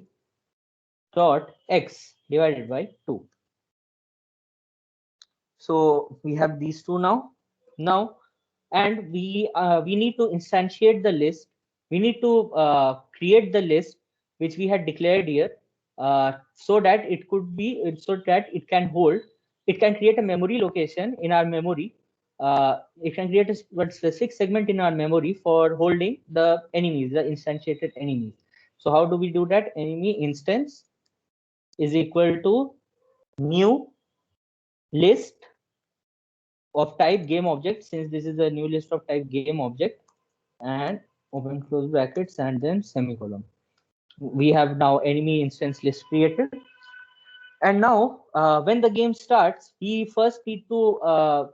S1: dot x divided by 2. So we have these two now, and we need to instantiate the list. We need to create the list which we had declared here, so that it could be, so that it can hold, it can create a memory location in our memory. It can create a specific segment in our memory for holding the enemies, the instantiated enemies. So how do we do that? Enemy instance is equal to new list of type game object, since this is a new list of type game object, and open close brackets and then semicolon. We have now enemy instance list created, and now when the game starts, we first need to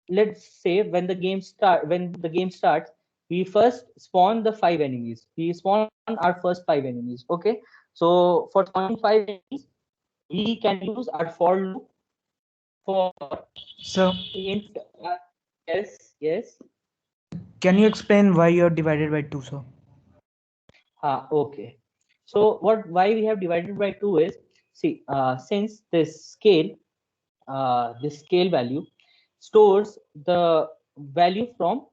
S1: let's say when the game starts, we first spawn the 5 enemies. We spawn our first 5 enemies. Okay, so for spawning 5 enemies, we can use our for loop for
S4: So
S1: int. Yes.
S4: can you explain why you're divided by 2, sir?
S1: Okay. So why we have divided by 2 is, see, since this scale value stores the value from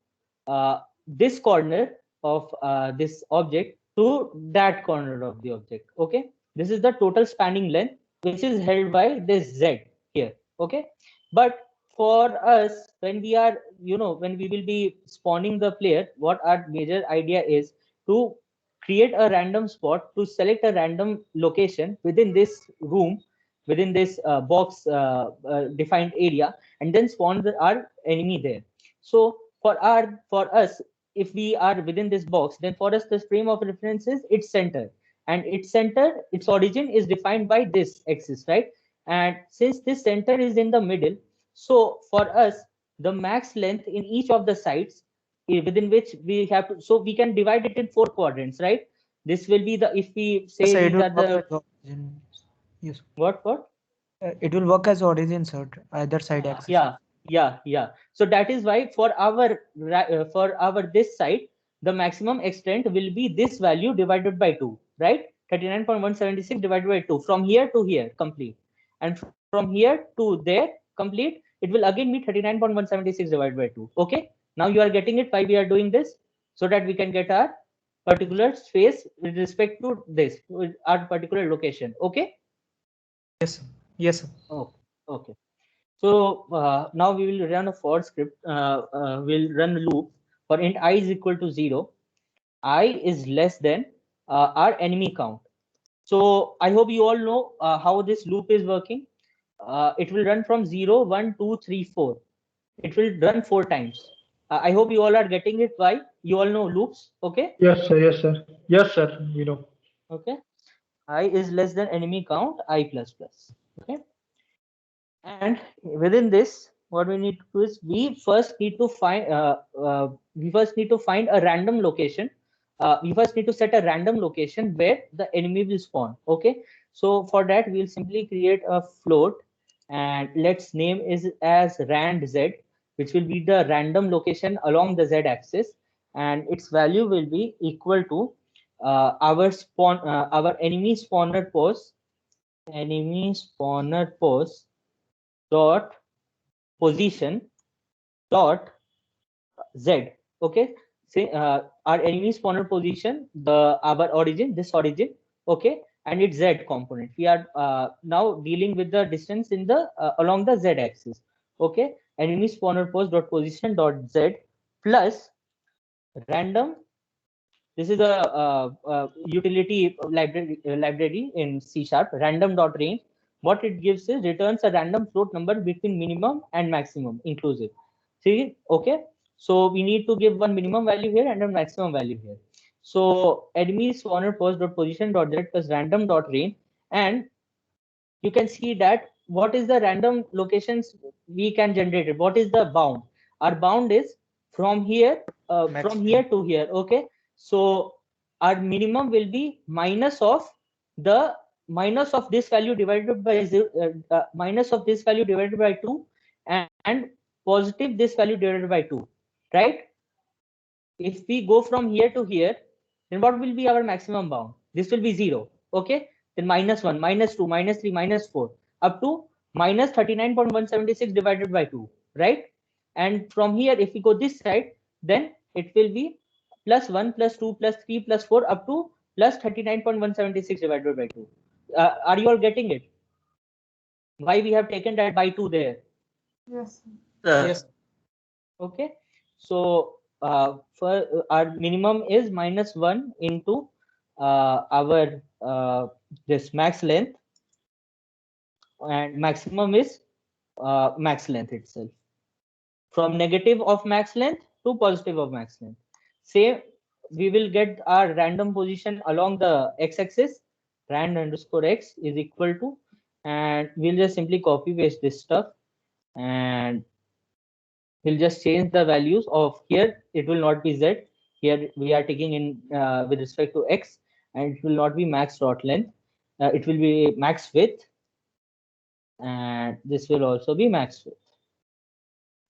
S1: this corner of this object to that corner of the object. Okay, this is the total spanning length, which is held by this z here. Okay, but for us, when we are, when we will be spawning the player, what our major idea is to create a random spot, to select a random location within this room, within this box defined area, and then spawn our enemy there. So for us, if we are within this box, then for us the frame of reference is its center, and its origin is defined by this axis, right? And since this center is in the middle, so for us the max length in each of the sides within which we have to, so we can divide it in 4 quadrants, right? This will be the, if we say
S4: Yes, sir,
S1: these are the
S4: origin. Yes.
S1: what
S4: It will work as origin, sir. Either side axis.
S1: yeah. So that is why for our this side, the maximum extent will be this value divided by 2, right? 39.176 divided by 2, from here to here complete, and from here to there complete, it will again be 39.176 divided by 2. Okay, now you are getting it why we are doing this, so that we can get our particular space with respect to this, with our particular location. Okay.
S4: Yes, sir. Yes, sir.
S1: Okay. So now we will run a for script. We'll run a loop for int I is equal to 0. I is less than our enemy count. So I hope you all know how this loop is working. It will run from 0, 1, 2, 3, 4. It will run 4 times. I hope you all are getting it. Why? You all know loops. Okay.
S2: Yes, sir. Yes, sir. Yes, sir. We know.
S1: Okay. I is less than enemy count I plus plus. Okay. And within this, what we need to do is we first need to find a random location. We first need to set a random location where the enemy will spawn. Okay, So for that, we'll simply create a float, and let's name is as rand z, which will be the random location along the z axis, and its value will be equal to our enemy spawner pose dot position dot z. Okay, say our enemy spawner position, our origin, this origin, okay, and its z component. We are now dealing with the distance in the along the z axis. Okay, enemy spawner pose dot position dot z plus random. This is a utility library in C#, random dot range. What it gives is returns a random float number between minimum and maximum inclusive. See, okay. So we need to give one minimum value here and a maximum value here. So enemy spawner pose dot position dot z plus random dot range, and you can see that what is the random locations we can generate it. What is the bound? Our bound is from here to here. Okay, so our minimum will be minus of this value divided by minus of this value divided by 2, and positive this value divided by 2, right? If we go from here to here, then what will be our maximum bound? This will be 0. Okay, then -1, -2, -3, -4, up to minus 39.176 divided by 2, right? And from here, if we go this side, then it will be +1, +2, +3, +4, up to plus 39.176 divided by 2. Are you all getting it? Why we have taken that by 2 there?
S6: Yes.
S4: Yes.
S1: Okay, so for our minimum is -1 into our this max length, and maximum is max length itself, from negative of max length to positive of max length. Same, we will get our random position along the x-axis, rand underscore x is equal to, and we'll just simply copy paste this stuff, and we'll just change the values of here. It will not be z. Here we are taking in with respect to x, and it will not be max dot length. It will be max width, and this will also be max width.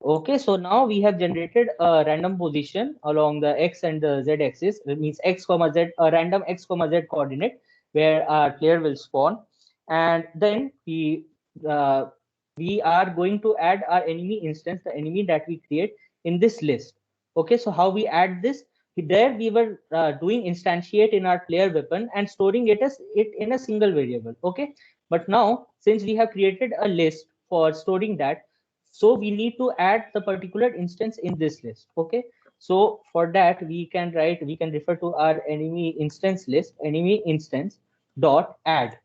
S1: Okay, so now we have generated a random position along the x and the z axis. It means x comma z, a random x comma z coordinate where our player will spawn, and then we are going to add our enemy instance, the enemy that we create in this list. Okay, so how we add this? There we were doing instantiate in our player weapon and storing it in a single variable. Okay, but now since we have created a list for storing that, so we need to add the particular instance in this list. Okay, so for that we can refer to our enemy instance list, enemy instance dot add.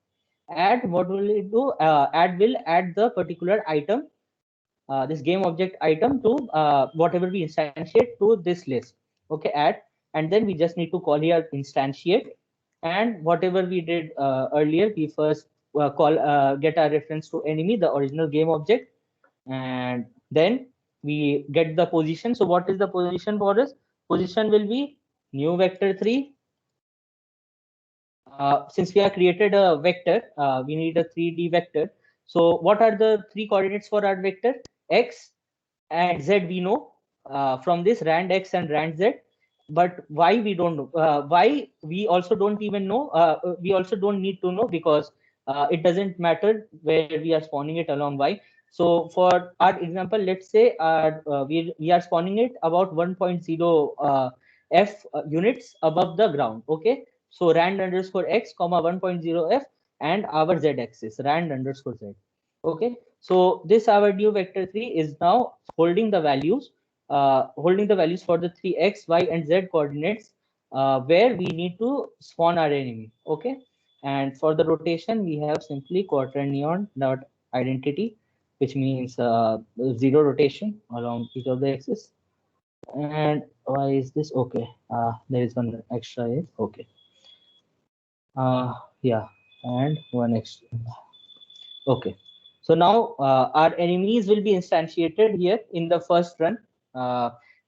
S1: What will it do? Add will add the particular item, this game object item, to whatever we instantiate to this list. Okay, add, and then we just need to call here instantiate, and whatever we did earlier, we first get our reference to enemy, the original game object, and then we get the position. So what is the position for us? Position will be new vector 3. Since we have created a vector, we need a 3D vector. So what are the 3 coordinates for our vector? X and Z we know from this rand X and rand Z, but Y we don't know. Y we also don't even know. We also don't need to know, because it doesn't matter where we are spawning it along Y. So for our example, let's say we are spawning it about 1.0 f units above the ground. Okay, so rand underscore x comma 1.0 f, and our z axis rand underscore z. Okay, so this our new vector 3 is now holding the values for the 3 x, y, and z coordinates where we need to spawn our enemy. Okay, and for the rotation we have simply quaternion dot identity, which means 0 rotation along each of the axis. And why is this? Okay, there is one extra here. Okay, yeah, and one extra. Okay, so now our enemies will be instantiated here in the first run,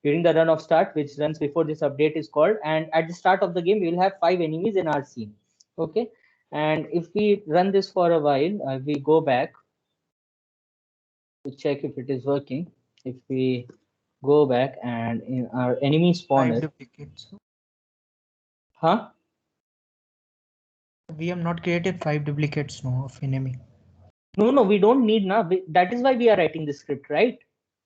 S1: during the run of start, which runs before this update is called. And at the start of the game, we will have 5 enemies in our scene. Okay, And if we run this for a while, we go back to check if it is working. If we go back and in our enemy
S4: 5
S1: spawner,
S4: duplicates.
S1: huh?
S4: We have not created 5 duplicates no of enemy.
S1: No, we don't need now. That is why we are writing the script, right?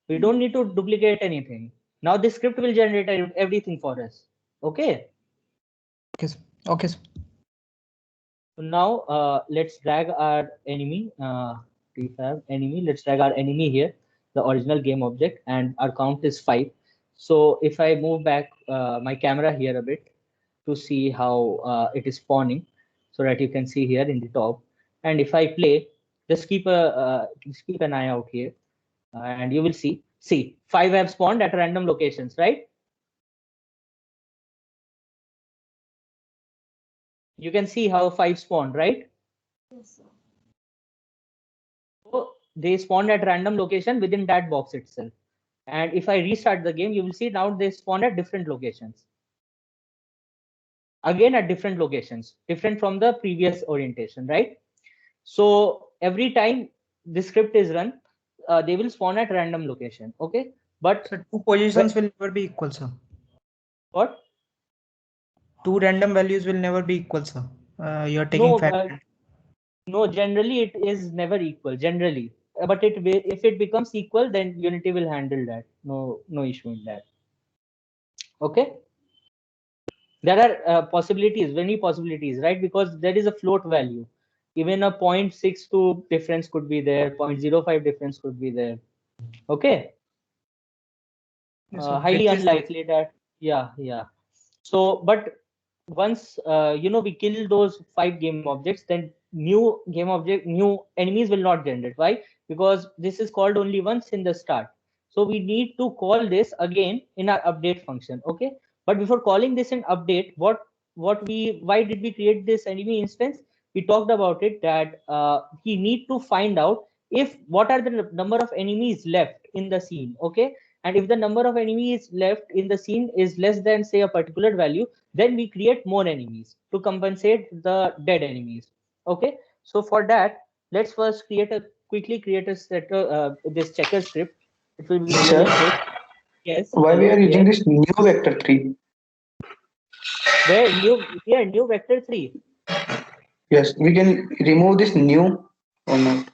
S1: We don't need to duplicate anything. Now the script will generate everything for us. Okay.
S4: Okay, sir. Okay, sir.
S1: So now let's drag our enemy. We have enemy. Let's drag our enemy here, the original game object, and our count is 5. So if I move back my camera here a bit to see how it is spawning, so that you can see here in the top. And if I play, just keep an eye out here, and you will see. See, 5 have spawned at random locations, right? You can see how 5 spawned, right?
S6: Yes, sir.
S1: So they spawned at random location within that box itself. And if I restart the game, you will see now they spawn at different locations. Again at different locations, different from the previous orientation, right? So every time this script is run, they will spawn at random location. Okay, but
S4: So 2 positions will never be equal, sir.
S1: what?
S4: 2 random values will never be equal, sir. You're taking
S1: No,
S4: 5.
S1: no. Generally, it is never equal. Generally, but if it becomes equal, then Unity will handle that. No issue in that. Okay. There are possibilities, many possibilities, right? Because there is a float value. Even a 0.62 difference could be there, 0.05 difference could be there. Okay.
S4: Yes, sir.
S1: Highly
S4: Which is
S1: unlikely that, yeah. So, but once we kill those 5 game objects, then new enemies will not generate. Why? Because this is called only once in the start. So we need to call this again in our update function. Okay. But before calling this in update, why did we create this enemy instance? We talked about it that we need to find out if what are the number of enemies left in the scene. Okay. And if the number of enemies left in the scene is less than, say, a particular value, then we create more enemies to compensate the dead enemies. Okay. So for that, let's first quickly create a set this checker script. It will be really
S5: Sir,
S1: quick. Yes.
S5: why we
S1: Hello.
S5: are using
S1: Yes.
S5: this new vector 3?
S1: Where new vector 3.
S5: Yes, we can remove this new or not.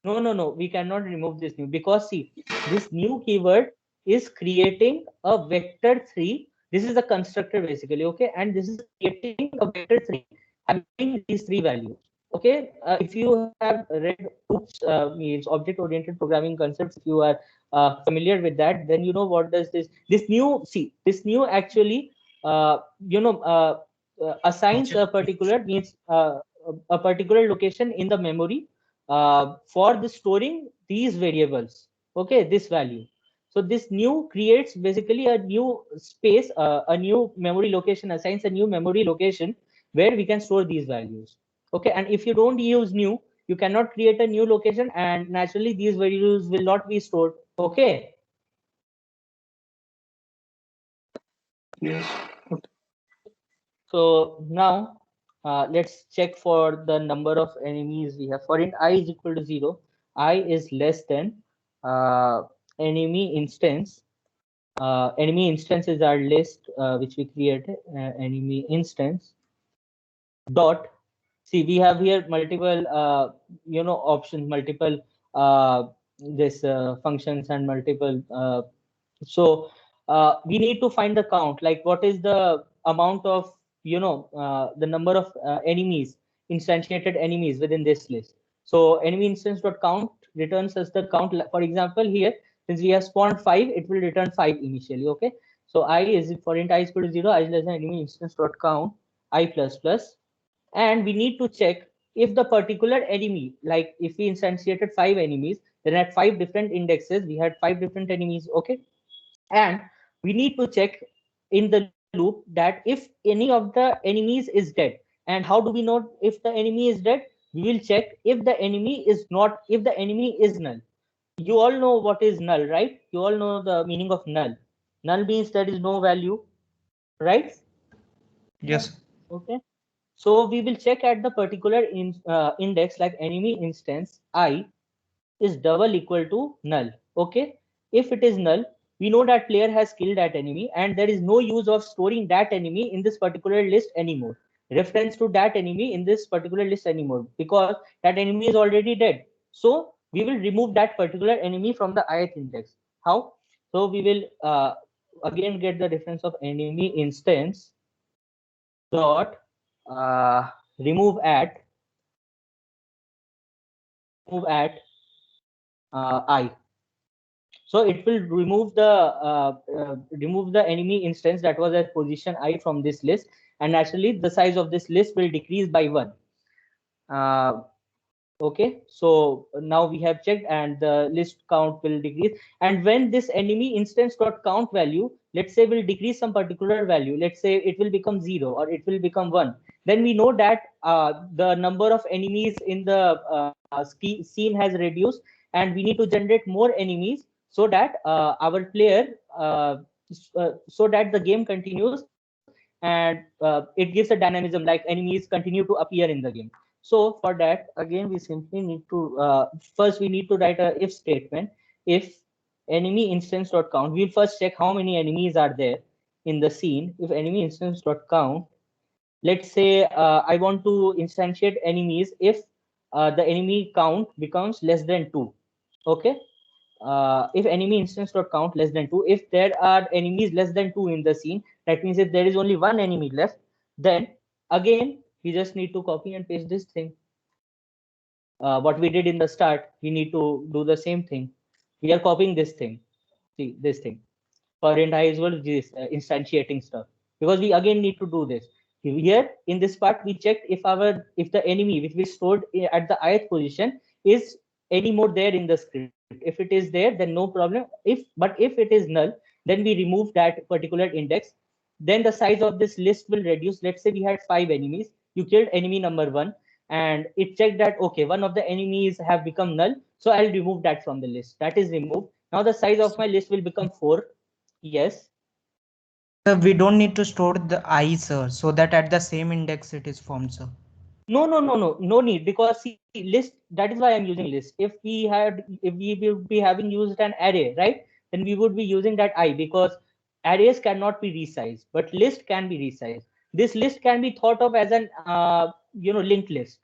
S1: No. We cannot remove this new, because see, this new keyword is creating a vector 3. This is a constructor basically, okay? And this is creating a vector 3 having these 3 values. Okay, if you have read OOPS, means object oriented programming concepts, if you are familiar with that, then you know what does this new actually assigns a particular means a particular location in the memory for the storing these variables. Okay, this value. So this new creates basically a new space, a new memory location, assigns a new memory location where we can store these values. Okay, and if you don't use new, you cannot create a new location, and naturally these values will not be stored. Okay.
S5: Yes.
S1: So now let's check for the number of enemies we have. For int I is equal to 0, I is less than enemy instance. Enemy instance is our list which we created. Enemy instance dot. See, we have here multiple options, multiple this functions and multiple. So we need to find the count, like what is the amount of the number of enemies, instantiated enemies within this list. So enemy instance dot count returns us the count. For example, here since we have spawned 5, it will return 5 initially. Okay, so I is for int I is equal to 0, I is less than enemy instance dot count I plus plus, and we need to check if the particular enemy, like if we instantiated 5 enemies, then at 5 different indexes we had 5 different enemies. Okay, and we need to check in the loop that if any of the enemies is dead. And how do we know if the enemy is dead? We will check if the enemy is not, if the enemy is null. You all know what is null, right? You all know the meaning of null. Null means there is no value, right?
S4: Yes.
S1: Okay. So we will check at the particular index like enemy instance I is double equal to null. Okay. If it is null, we know that player has killed that enemy and there is no use of storing that enemy in this particular list anymore. Reference to that enemy in this particular list anymore because that enemy is already dead. So we will remove that particular enemy from the ith index. How? So we will again get the reference of enemy instance dot remove at I. So it will remove the enemy instance that was at position I from this list, and naturally the size of this list will decrease by 1. Okay, so now we have checked and the list count will decrease. And when this enemy instance dot count value, let's say, will decrease some particular value, let's say it will become 0 or it will become 1, then we know that the number of enemies in the scene has reduced and we need to generate more enemies so that our player so that the game continues and it gives a dynamism like enemies continue to appear in the game. So for that, again, we simply need to first we need to write a if statement. If enemy instance dot count, we'll first check how many enemies are there in the scene. If enemy instance dot count, let's say I want to instantiate enemies if the enemy count becomes less than 2. Okay. If enemy instance dot count less than 2, if there are enemies less than 2 in the scene, that means if there is only one enemy left, then again we just need to copy and paste this thing. What we did in the start, we need to do the same thing. We are copying this thing. See this thing for entire as well, this instantiating stuff, because we again need to do this. Here in this part, we checked if the enemy which we stored at the ith position is any more there in the script. If it is there, then no problem. But if it is null, then we remove that particular index. Then the size of this list will reduce. Let's say we had 5 enemies. You killed enemy number 1, and it checked that okay, one of the enemies have become null, so I'll remove that from the list. That is removed. Now the size of my list will become 4. Yes.
S4: We don't need to store the I, sir, so that at the same index it is formed, sir.
S1: No need, because see, list, that is why I'm using list. If we would be having used an array, right, then we would be using that I, because arrays cannot be resized, but list can be resized. This list can be thought of as an linked list.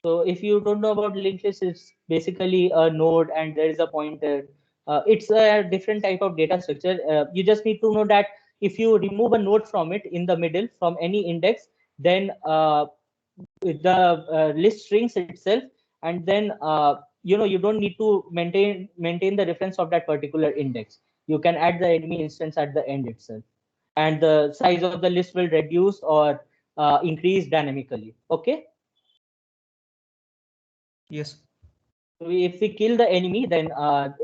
S1: So if you don't know about linked list, it's basically a node and there is a pointer. It's a different type of data structure. You just need to know that if you remove a node from it in the middle from any index, then the list shrinks itself, and then you don't need to maintain the reference of that particular index. You can add the enemy instance at the end itself, and the size of the list will reduce or increase dynamically. Okay.
S4: Yes.
S1: So if we kill the enemy, then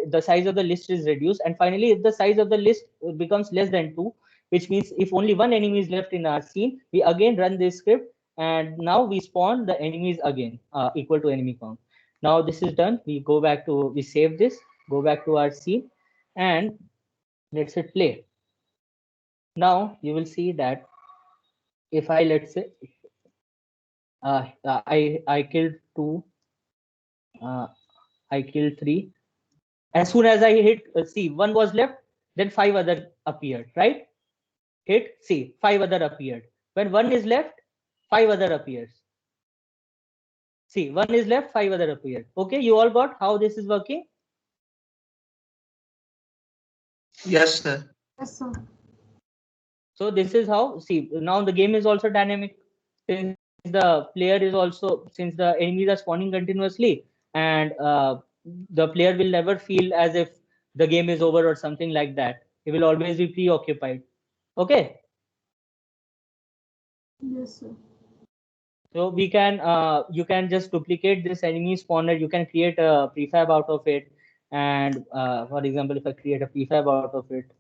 S1: the size of the list is reduced. And finally, if the size of the list becomes less than 2, which means if only one enemy is left in our scene, we again run this script, and now we spawn the enemies again equal to enemy count. Now this is done. We save this, go back to our scene, and let's hit play. Now you will see that if I, let's say, I killed 2, I killed 3. As soon as I hit, see, 1 was left, then 5 other appeared, right? Hit, see, 5 other appeared. When 1 is left, 5 other appears. See, 1 is left, 5 other appeared. Okay, you all got how this is working?
S3: Yes, sir.
S6: Yes, sir.
S1: So this is how, see, now the game is also dynamic. Since the enemies are spawning continuously, and the player will never feel as if the game is over or something like that. He will always be preoccupied. Okay.
S6: Yes, sir.
S1: So we can you can just duplicate this enemy spawner. You can create a prefab out of it. And for example, if I create a prefab out of it,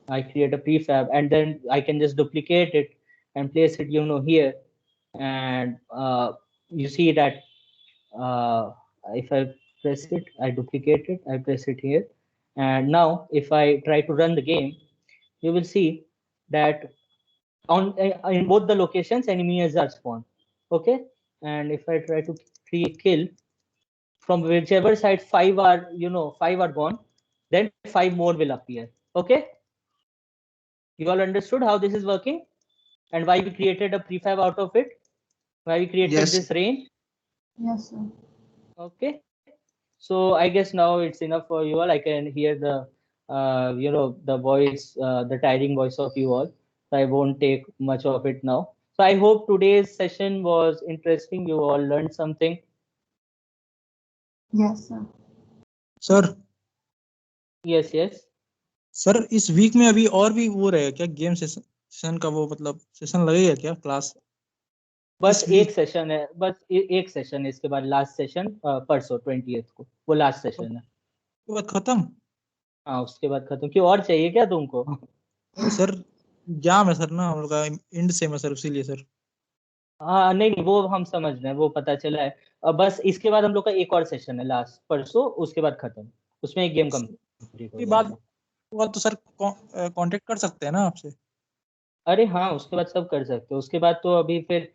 S1: I create a prefab, and then I can just duplicate it and place it, here. And you see that if I press it, I duplicate it, I press it here. And now if I try to run the game, you will see that in both the locations, enemies are spawned. Okay, and if I try to kill from whichever side 5 are, 5 are gone, then 5 more will appear. Okay, you all understood how this is working and why we created a prefab out of it, why we created
S3: Yes.
S1: this range.
S6: Yes, sir.
S1: Okay, so I guess now it's enough for you all. I can hear the the voice, the tiring voice of you all, so I won't take much of it now. So I hope today's session was interesting. You all learned something.
S6: Yes, sir.
S7: Sir
S1: Yes, yes.
S7: Sir इस week में अभी और भी वो रहेगा क्या game session का, वो मतलब सेशन लगेगा क्या क्लास?
S1: बस
S7: इस week?
S1: एक सेशन है, बस एक सेशन है, इसके बाद लास्ट सेशन परसों 20th को, वो लास्ट सेशन है।
S7: उसके बाद खत्म?
S1: हाँ, उसके बाद खत्म। क्यों, और चाहिए क्या तुमको?
S7: सर एग्जाम है सर ना हम लोग का, एंड सेम है सर, इसीलिए सर।
S1: हाँ, नहीं नहीं, वो हम समझ रहे हैं, वो पता चला है। बस इसके बाद हम लोग का एक और सेशन है लास्ट परसों, उसके बाद खत्म। उसमें एक गेम कंप्लीट हो
S7: उसके बाद
S1: जाएगा।
S7: तो सर कांटेक्ट कर सकते हैं ना आपसे?
S1: अरे हाँ, उसके बाद सब कर सकते हो। उसके बाद तो अभी फिर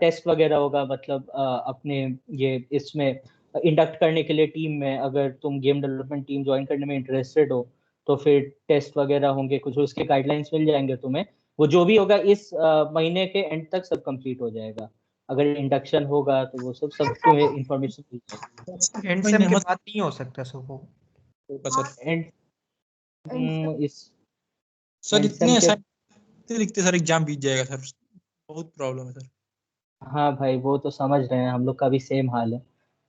S1: टेस्ट वगैरह होगा, मतलब अपने ये इसमें इंडक्ट करने के लिए टीम में, अगर तुम गेम डेवलपमेंट टीम ज्वाइन करने में इंटरेस्टेड हो तो फिर टेस्ट वगैरह होंगे, कुछ उसके गाइडलाइंस मिल जाएंगे तुम्हें। वो जो भी होगा इस महीने के एंड तक सब कंप्लीट हो जाएगा। अगर इंडक्शन होगा तो वो सब तुम्हें इंफॉर्मेशन मिल जाएगी।
S4: एंड सेम के बाद नहीं हो सकता सो वो
S7: होगा सर।
S1: एंड इस
S7: सर
S1: end
S7: इतने
S1: sem के
S7: लिखते लिखते सर एग्जाम बीत जाएगा सर, बहुत प्रॉब्लम है सर।
S1: हाँ भाई, वो तो समझ रहे हैं, हम लोग का भी सेम हाल है।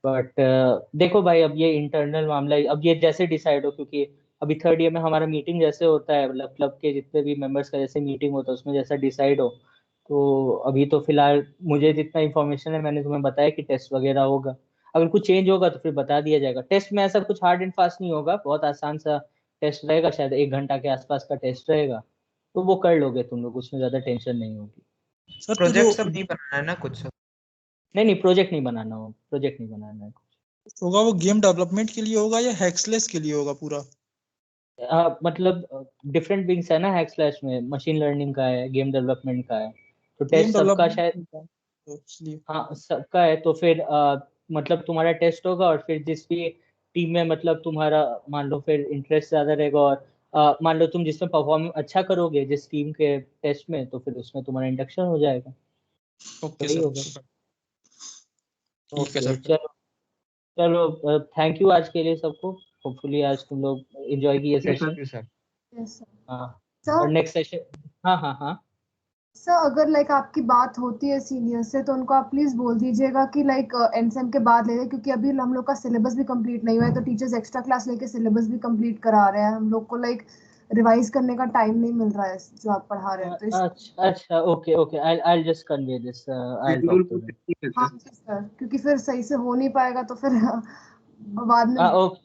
S1: बट देखो भाई, अब ये इंटरनल मामला है, अब ये जैसे डिसाइड हो, क्योंकि अभी थर्ड ईयर में हमारा मीटिंग जैसे होता है, मतलब क्लब के जितने भी मेंबर्स का जैसे मीटिंग होता है, उसमें जैसा डिसाइड हो। तो अभी तो फिलहाल मुझे जितना इन्फॉर्मेशन है मैंने तुम्हें बताया कि टेस्ट वगैरह होगा। अगर कुछ चेंज होगा तो फिर बता दिया जाएगा। टेस्ट में ऐसा कुछ हार्ड एंड फास्ट नहीं होगा, बहुत आसान सा टेस्ट रहेगा, शायद 1 घंटा के आसपास का टेस्ट रहेगा। तो वो कर लोगे तुम लोग, उसमें ज्यादा टेंशन नहीं होगी।
S7: सर तो
S4: प्रोजेक्ट
S7: जो
S4: सब नहीं बनाना है ना कुछ सब?
S1: नहीं, प्रोजेक्ट नहीं बनाना हो, प्रोजेक्ट नहीं बनाना है।
S7: होगा वो गेम डेवलपमेंट के लिए होगा या हैक्सलेस के लिए होगा पूरा?
S1: मतलब डिफरेंट विंग्स है ना हैक स्लैश में, मशीन लर्निंग का है, गेम डेवलपमेंट का है, तो
S7: गेम
S1: टेस्ट सबका शायद,
S7: डेवलपमेंट तो इसलिए
S1: हाँ सबका है। तो फिर मतलब तुम्हारा टेस्ट होगा, और फिर जिस भी टीम में मतलब तुम्हारा मान लो फिर इंटरेस्ट ज्यादा रहेगा, और मान लो तुम जिसमें परफॉर्म अच्छा करोगे जिस टीम के टेस्ट में, तो फिर उसमें तुम्हारा इंडक्शन हो जाएगा।
S7: ओके
S1: वही
S7: सर,
S1: होगा।
S7: ठीक है
S1: ओके,
S7: सर।
S1: चलो चलो, थैंक यू आज के लिए सबको। होपफुली आज तुम लोग एंजॉय किए सेशन।
S6: Yes, sir.
S1: हाँ, और
S6: सर
S1: नेक्स्ट सेशन, हाँ हाँ हाँ,
S6: सर अगर लाइक आपकी बात होती है सीनियर से तो उनको आप प्लीज बोल दीजिएगा कि लाइक एनसेम के बाद ले लें, क्योंकि अभी हम लोग का सिलेबस भी कंप्लीट नहीं हुआ है, तो टीचर्स एक्स्ट्रा क्लास लेके सिलेबस भी कंप्लीट करा रहे हैं। हम लोग को लाइक रिवाइज करने का टाइम नहीं मिल रहा है जो आप पढ़ा रहे हैं, तो
S1: अच्छा अच्छा, okay okay, I'll just convey this, I'll talk to them.
S6: हाँ जी सर, क्योंकि फिर सही से हो नहीं पाएगा तो फिर बाद में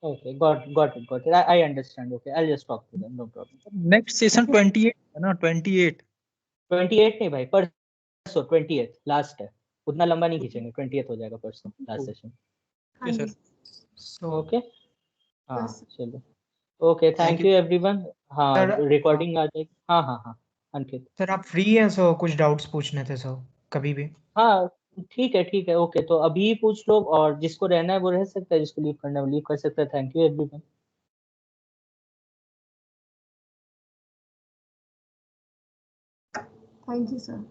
S1: Okay, okay, got it. I understand. Okay, I'll just talk to them, no problem.
S7: Next session 28 है ना? 28
S1: 28 नहीं भाई, परसों 20th लास्ट है। उतना लंबा नहीं खींचेंगे, 20th हो जाएगा परसों लास्ट सेशन।
S6: हाँ जी
S4: सो
S1: ओके, हाँ
S6: बस।
S1: चलो, ओके, थैंक यू एवरीवन। हाँ,
S4: सर
S1: रिकॉर्डिंग आ जाएगी। हाँ हाँ हाँ, अंकित।
S4: सर आप फ्री हैं सो कुछ डाउट्स पूछने थे सो कभी भी?
S1: हाँ, ठीक है, ओके, तो अभी पूछ लो, और जिसको रहना है वो रह सकता है, जिसको लीव करना है वो लीव कर सकता है। Thank you everyone.
S6: Thank you sir.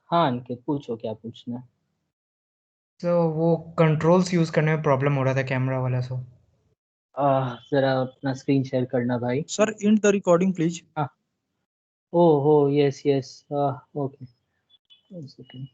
S1: हाँ अंकित, पूछो क्या पूछना है।
S4: तो वो कंट्रोल्स यूज करने में प्रॉब्लम हो रहा था कैमरा वाला सो।
S1: जरा अपना स्क्रीन शेयर करना भाई।
S7: Sir, and the recording please.
S1: हाँ, ओह हो, यस यस, ओके, 1 second।